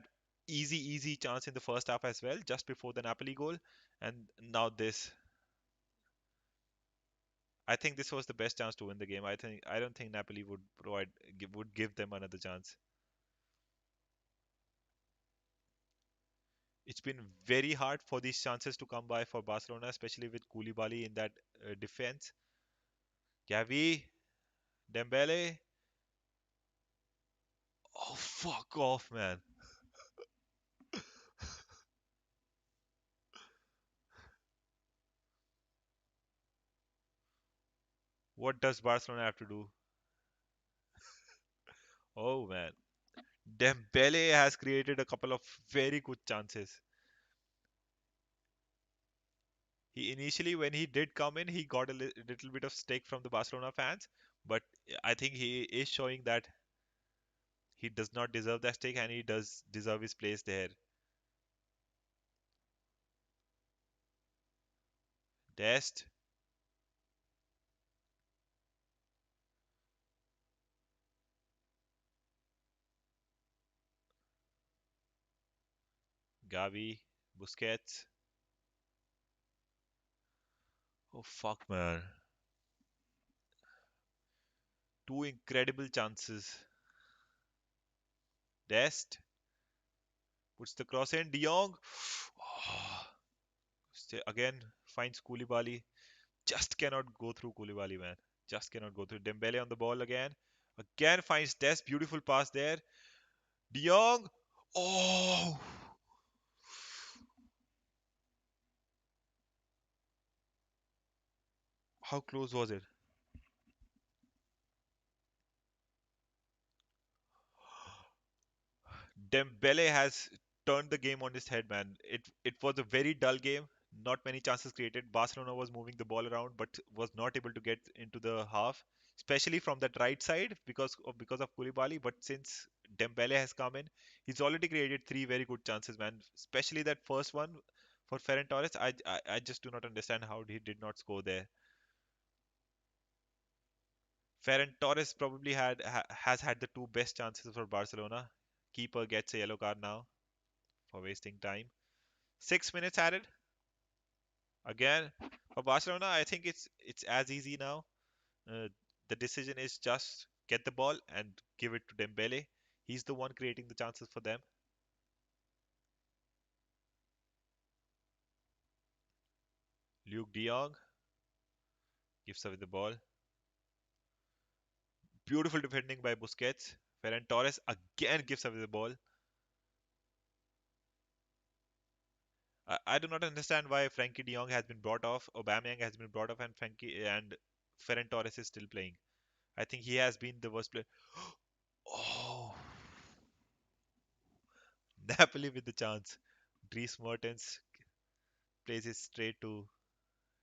easy chance in the first half as well, just before the Napoli goal, and now this. I think this was the best chance to win the game. I don't think Napoli would give them another chance. It's been very hard for these chances to come by for Barcelona, especially with Koulibaly in that defense. Gavi, Dembele. Oh, fuck off, man. What does Barcelona have to do? Oh, man. Dembele has created a couple of very good chances. He initially, when he did come in, he got a little bit of stake from the Barcelona fans, but I think he is showing that he does not deserve that stake and he does deserve his place there. Dest, Gavi, Busquets. Oh fuck, man. Two incredible chances. Dest puts the cross in. De Jong. Again finds Koulibaly. Just cannot go through Koulibaly, man. Just cannot go through. Dembele on the ball again. Again finds Dest. Beautiful pass there. De Jong. Oh, how close was it? Dembele has turned the game on its head, man. It was a very dull game. Not many chances created. Barcelona was moving the ball around, but was not able to get into the half, especially from that right side because of Koulibaly. But since Dembele has come in, he's already created three very good chances, man. Especially that first one for Ferran Torres. I just do not understand how he did not score there. Ferran Torres probably has had the two best chances for Barcelona. Keeper gets a yellow card now for wasting time. 6 minutes added again for Barcelona. I think it's as easy now. Uh, the decision is just get the ball and give it to Dembele. He's the one creating the chances for them. Luke De Jong gives away the ball. Beautiful defending by Busquets. Ferran Torres again gives away the ball. I do not understand why Frankie De Jong has been brought off, Aubameyang has been brought off, and Frankie and Ferran Torres is still playing. I think he has been the worst player. Oh, Napoli with the chance. Dries Mertens plays it straight to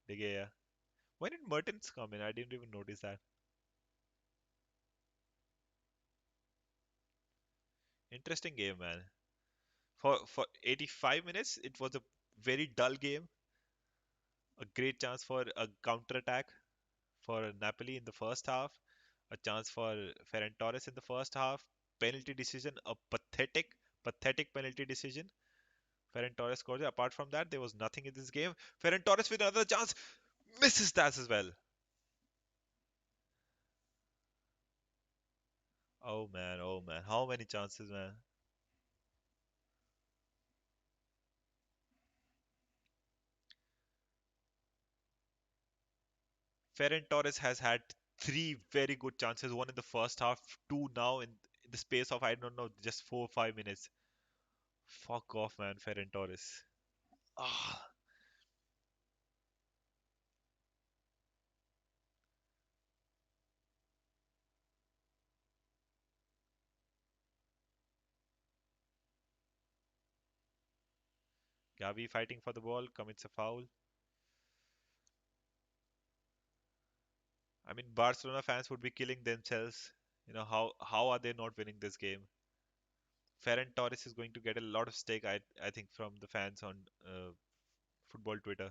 De Gea. When did Mertens come in? I didn't even notice that. Interesting game, man. For 85 minutes, it was a very dull game. A great chance for a counter attack for Napoli in the first half. A chance for Ferran Torres in the first half. Penalty decision, a pathetic penalty decision. Ferran Torres scored it. Apart from that, there was nothing in this game. Ferran Torres with another chance, misses that as well. Oh man, how many chances, man? Ferran Torres has had three very good chances. One in the first half, two now in the space of I don't know, just 4 or 5 minutes. Fuck off, man, Ferran Torres. Ah, Gavi fighting for the ball, commits a foul. I mean, Barcelona fans would be killing themselves. How are they not winning this game? Ferran Torres is going to get a lot of stake, I think, from the fans on football Twitter.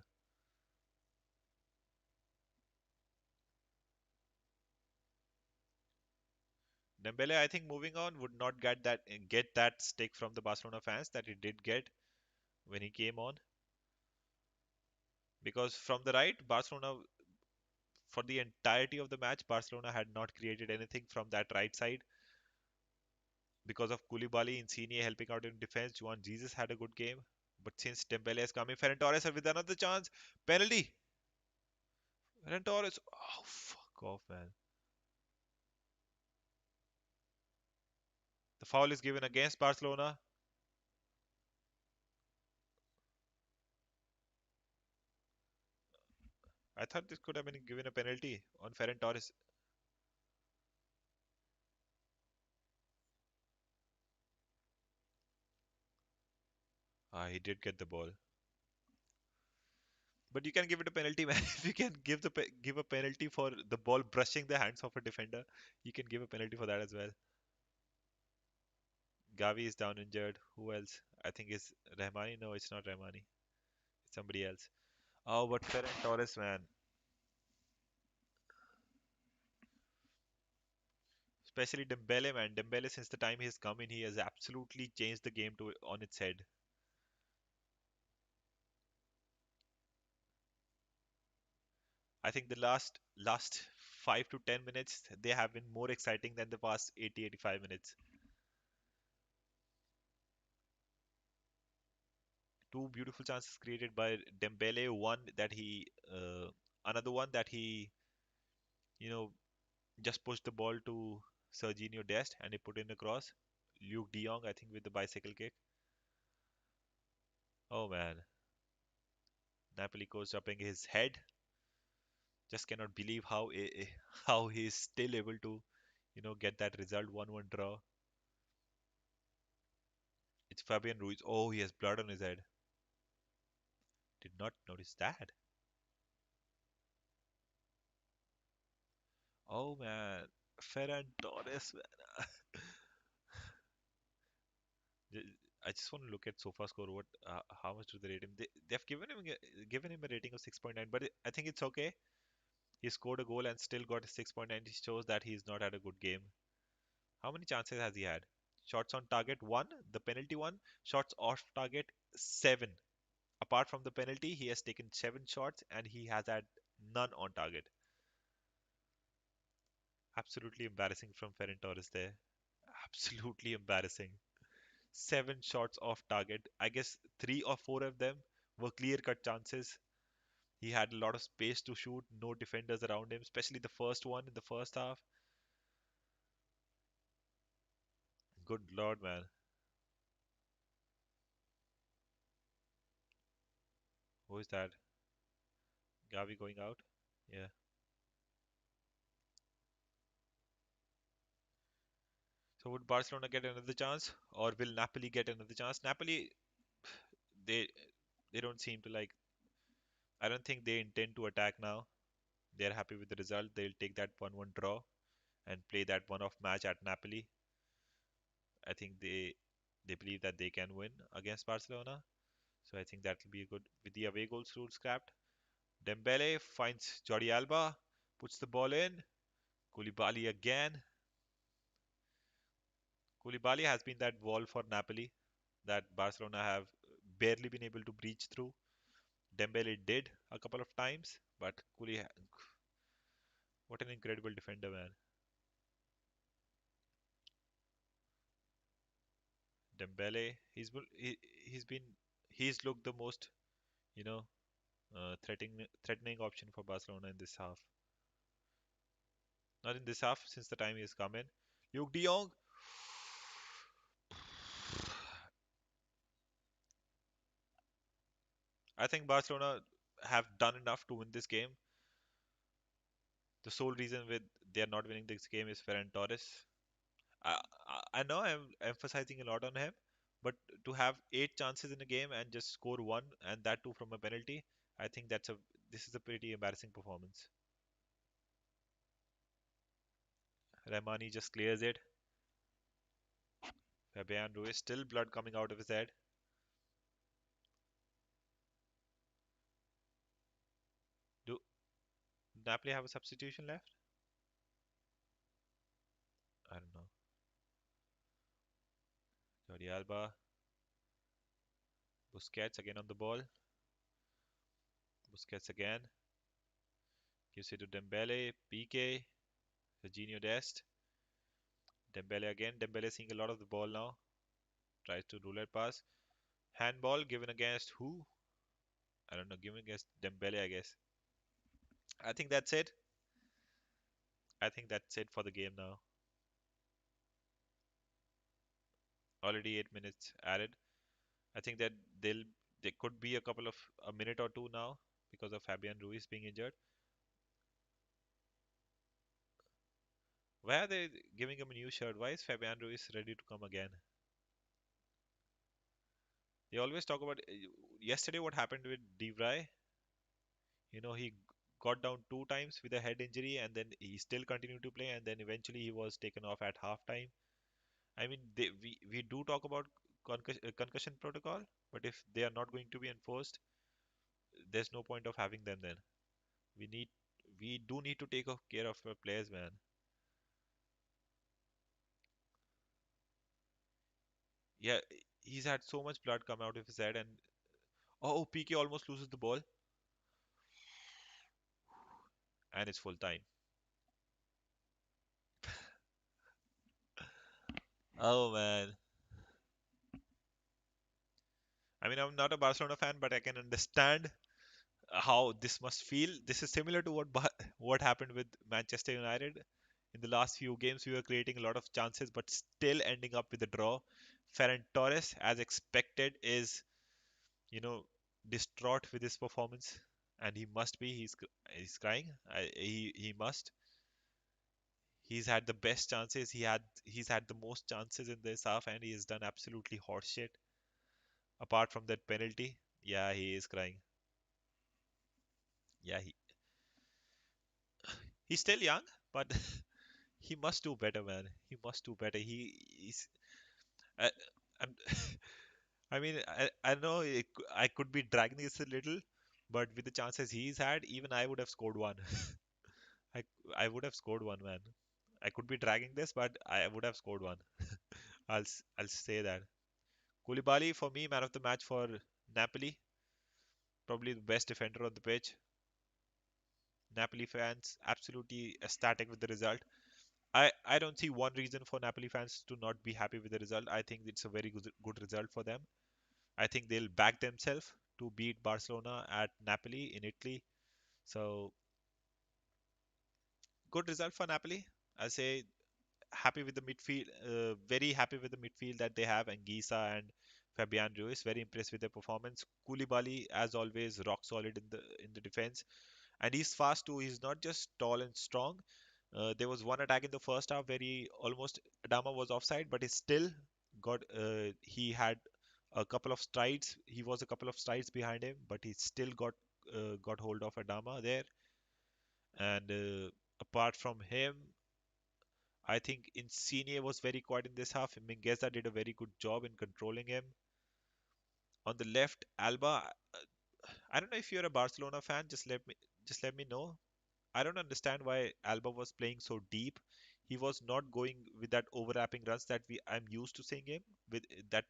Dembele, I think, moving on would not get that stake from the Barcelona fans that he did get when he came on, because from the right, Barcelona for the entirety of the match, Barcelona had not created anything from that right side because of Koulibaly, Insigne helping out in defense. Juan Jesus had a good game, but since Dembele has come in, Ferran Torres with another chance, penalty. Ferran Torres, oh fuck off, man. The foul is given against Barcelona. I thought this could have been given a penalty on Ferran Torres. Ah, he did get the ball. But you can give it a penalty, man. If you can give a penalty for the ball brushing the hands of a defender, you can give a penalty for that as well. Gavi is down injured. Who else? I think it's Rahmani. No, it's not Rahmani. It's somebody else. Oh, but Ferran Torres, man. Especially Dembele, man. Dembele, since the time he's come in, he has absolutely changed the game to on its head. I think the last 5 to 10 minutes they have been more exciting than the past 80 85 minutes. Two beautiful chances created by Dembele. Another one that he, you know, just pushed the ball to Serginho Dest and he put in a cross. Luke De Jong, I think, with the bicycle kick. Oh man, Napoli coach upping his head. Just cannot believe how he is still able to, get that result 1-1 draw. It's Fabian Ruiz. Oh, he has blood on his head. Did not notice that. Oh man, Ferran Torres. J- I just want to look at SofaScore. How much do they rate him? They've given him a rating of 6.9, but I think it's okay. He scored a goal and still got a 6.9. It shows that he's not had a good game. How many chances has he had? Shots on target one, the penalty one. Shots off target seven. Apart from the penalty, he has taken 7 shots and he has had none on target. Absolutely embarrassing from Ferran Torres there. Absolutely embarrassing. 7 shots off target. I guess 3 or 4 of them were clear cut chances. He had a lot of space to shoot, no defenders around him, especially the first one in the first half. Good lord, man. Who is that? Gavi going out? Yeah. So would Barcelona get another chance, or will Napoli get another chance? Napoli, they they don't seem to like. I don't think they intend to attack now. They're happy with the result. They'll take that 1-1 draw and play that one-off match at Napoli. I think they believe that they can win against Barcelona. So I think that will be a good with the away goals rule scrapped. Dembele finds Jordi Alba, puts the ball in. Koulibaly again. Koulibaly has been that wall for Napoli that Barcelona have barely been able to breach through. Dembele did a couple of times, but what an incredible defender, man. Dembele, he's been he's looked the most, you know, threatening option for Barcelona in this half. Not in this half since the time he has come in. Luke De Jong, I think Barcelona have done enough to win this game. The sole reason with they are not winning this game is Ferran Torres. I know I'm emphasizing a lot on him, but to have 8 chances in a game and just score one, and that too from a penalty, I think this is a pretty embarrassing performance. Rahmani just clears it. Fabian Ruiz still blood coming out of his head. Do Napoli have a substitution left? I don't know. Jordi Alba, Busquets again on the ball. Busquets again gives it to Dembele. PK, Serginho Dest. Dembele again. Dembele seeing a lot of the ball now. Tries to roulette pass. Handball given against who? I don't know. Given against Dembele, I guess. I think that's it. I think that's it for the game now. Already 8 minutes added. I think that they'll there could be a couple of a minute or two now because of Fabian Ruiz being injured. Why are they giving him a new shirt? Why is Fabian Ruiz ready to come again? They always talk about yesterday what happened with De Vrij. He got down 2 times with a head injury and then he still continued to play and then eventually he was taken off at halftime. I mean, we do talk about concussion protocol, but if they are not going to be enforced, there's no point of having them then. We need we do need to take care of our players, man. Yeah, he's had so much blood come out of his head and oh, PK almost loses the ball and it's full time. Oh man. I mean, I'm not a Barcelona fan, but I can understand how this must feel. This is similar to what happened with Manchester United. In the last few games, we were creating a lot of chances, but still ending up with a draw. Ferran Torres, as expected, is you know distraught with his performance, and he must be. He's crying. He must. He's had the best chances. He's had the most chances in this half, and he has done absolutely horseshit. Apart from that penalty, yeah, he is crying. Yeah, he's still young, but he must do better, man. He must do better. He's. I, I'm, I mean, I know I could be dragging this a little, but with the chances he's had, even I would have scored one. I I would have scored one, man. I could be dragging this, but I would have scored one. I'll say that. Koulibaly for me, man of the match for Napoli, probably the best defender on the pitch. Napoli fans absolutely ecstatic with the result. I don't see one reason for Napoli fans to not be happy with the result. I think it's a very good result for them. I think they'll back themselves to beat Barcelona at Napoli in Italy. So good result for Napoli. I say happy with the midfield, very happy with the midfield that they have, and Gisa and Fabian Ruiz, very impressed with their performance. Koulibaly, as always, rock solid in the defense, and he's fast too. He's not just tall and strong. There was one attack in the first half where he almost Adama was offside, but he still got. He had a couple of strides. He was a couple of strides behind him, but he still got hold of Adama there. And apart from him, I think Insigne was very quiet in this half. Mingueza did a very good job in controlling him. On the left, Alba. I don't know if you're a Barcelona fan. Just let me know. I don't understand why Alba was playing so deep. He was not going with that overlapping runs that I'm used to seeing him with that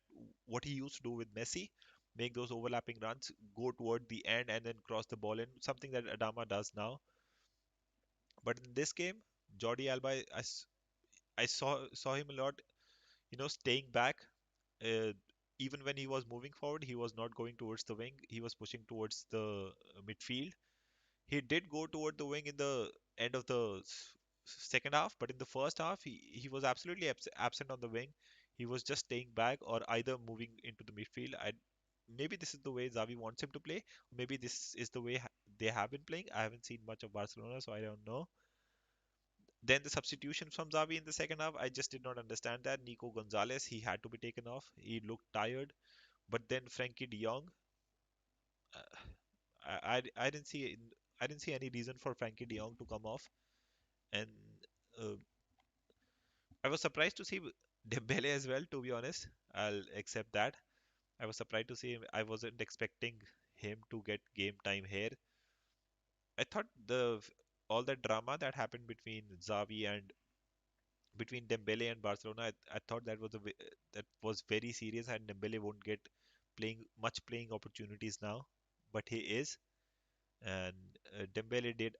what he used to do with Messi, make those overlapping runs, go toward the end and then cross the ball in, something that Adama does now. But in this game, Jordi Alba, I saw him a lot, staying back. Uh, Even when he was moving forward, he was not going towards the wing. He was pushing towards the midfield. He did go toward the wing in the end of the second half, but in the first half, he was absolutely absent on the wing. He was just staying back or either moving into the midfield. Maybe this is the way Xavi wants him to play. Maybe this is the way they have been playing. I haven't seen much of Barcelona, so I don't know. Then the substitution from Xavi in the second half, I just did not understand that. Nico Gonzalez, he had to be taken off. He looked tired. But then Frankie de Jong, uh, I didn't see any reason for Frankie de Jong to come off. And uh, I was surprised to see Dembele as well, to be honest. I'll accept that. I was surprised to see him. I wasn't expecting him to get game time here. I thought the all that drama that happened between Xavi and between Dembele and Barcelona, I thought that was very serious, and Dembele won't get playing opportunities now, but he is, and Dembele did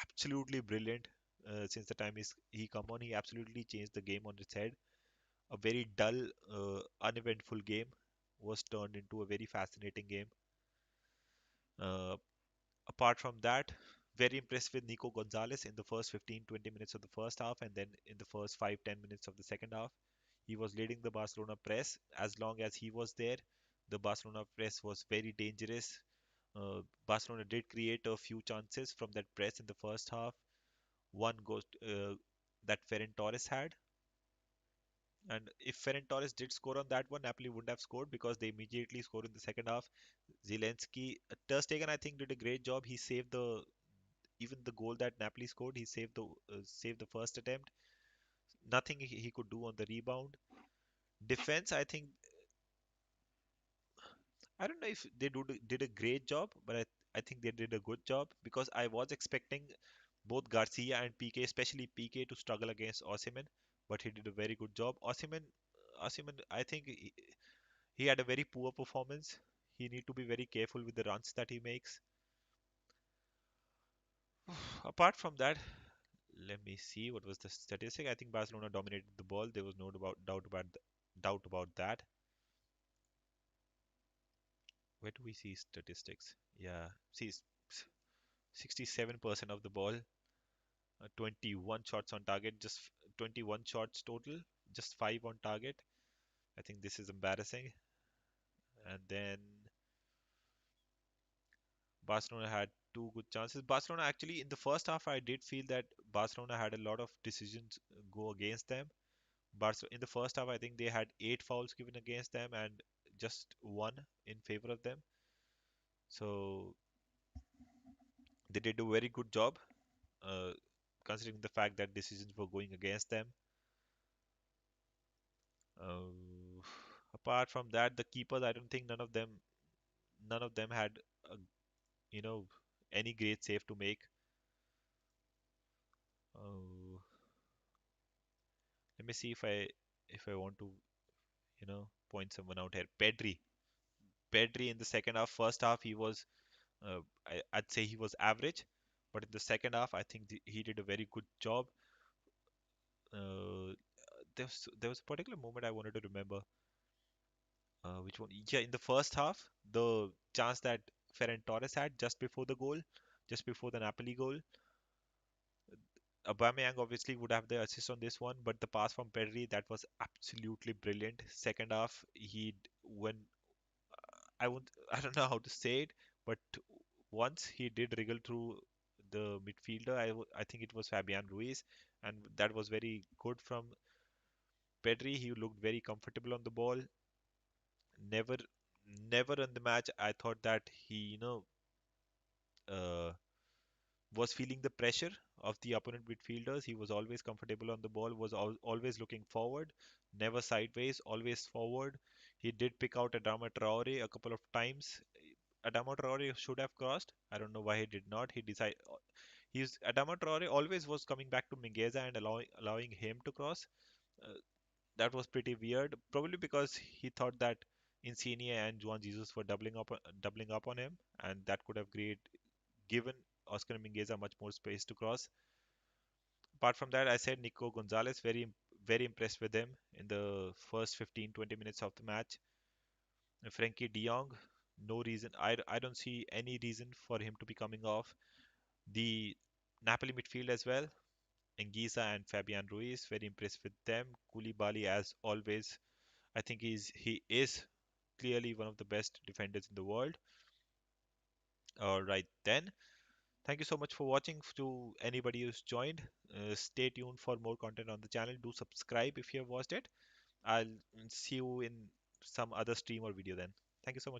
absolutely brilliant since the time he come on. He absolutely changed the game on its head. A very dull, uneventful game was turned into a very fascinating game. Uh, Apart from that, very impressed with Nico Gonzalez in the first 15-20 minutes of the first half, and then in the first 5-10 minutes of the second half. He was leading the Barcelona press. As long as he was there, the Barcelona press was very dangerous. Barcelona did create a few chances from that press in the first half. One goes that Ferran Torres had, and if Ferran Torres did score on that one, Napoli wouldn't have scored because they immediately scored in the second half. Zelensky, Ter Stegen, I think, did a great job. He saved the even the goal that Napoli scored. He saved the first attempt. Nothing he could do on the rebound. Defense, I don't know if did a great job, but I think they did a good job because I was expecting both Garcia and PK, especially PK, to struggle against Osimhen, but he did a very good job. Osimhen, I think he had a very poor performance. He need to be very careful with the runs that he makes. Apart from that, let me see what was the statistic. I think Barcelona dominated the ball. There was no doubt about that. Where do we see statistics? Yeah, see, 67% of the ball, 21 shots on target, 21 shots total, just 5 on target. I think this is embarrassing. And then Barcelona had two good chances. Barcelona actually, in the first half, I did feel that Barcelona had a lot of decisions go against them. In the first half, I think they had 8 fouls given against them and just one in favor of them. So they did a very good job, uh, considering the fact that decisions were going against them. Uh, Apart from that, the keepers, I don't think none of them had, uh, you know, any great save to make. Uh, Let me see if I want to, point someone out here. Pedri in the second half. First half he was, I'd say he was average, but in the second half I think he did a very good job. Uh, there was a particular moment I wanted to remember. Which one? Yeah, in the first half, the chance that Ferran Torres had just before the goal, just before the Napoli goal. Aubameyang obviously would have the assist on this one, but the pass from Pedri, that was absolutely brilliant. Second half, he when I won't, I don't know how to say it, but once he did wriggle through the midfielder, I think it was Fabian Ruiz, and that was very good from Pedri. He looked very comfortable on the ball. Never, never in the match I thought that he, uh, was feeling the pressure of the opponent midfielders. He was always comfortable on the ball, was always looking forward, never sideways, always forward. He did pick out Adama Traore a couple of times. Adama Traore should have crossed. I don't know why he did not. He's Adama Traore always was coming back to Mingueza and allowing him to cross. Uh, that was pretty weird. Probably because he thought that Insigne and Juan Jesus were doubling up on him, and that could have given Oscar Mingueza much more space to cross. Apart from that, I said Nico Gonzalez, very impressed with him in the first 15-20 minutes of the match. And Frankie De Jong, no reason. I don't see any reason for him to be coming off. The Napoli midfield as well. Anguissa and Fabian Ruiz, very impressed with them. Koulibaly, as always, I think he is clearly one of the best defenders in the world. All right then. Thank you so much for watching. To anybody who's joined, stay tuned for more content on the channel. Do subscribe if you have watched it. I'll see you in some other stream or video then. Thank you so much.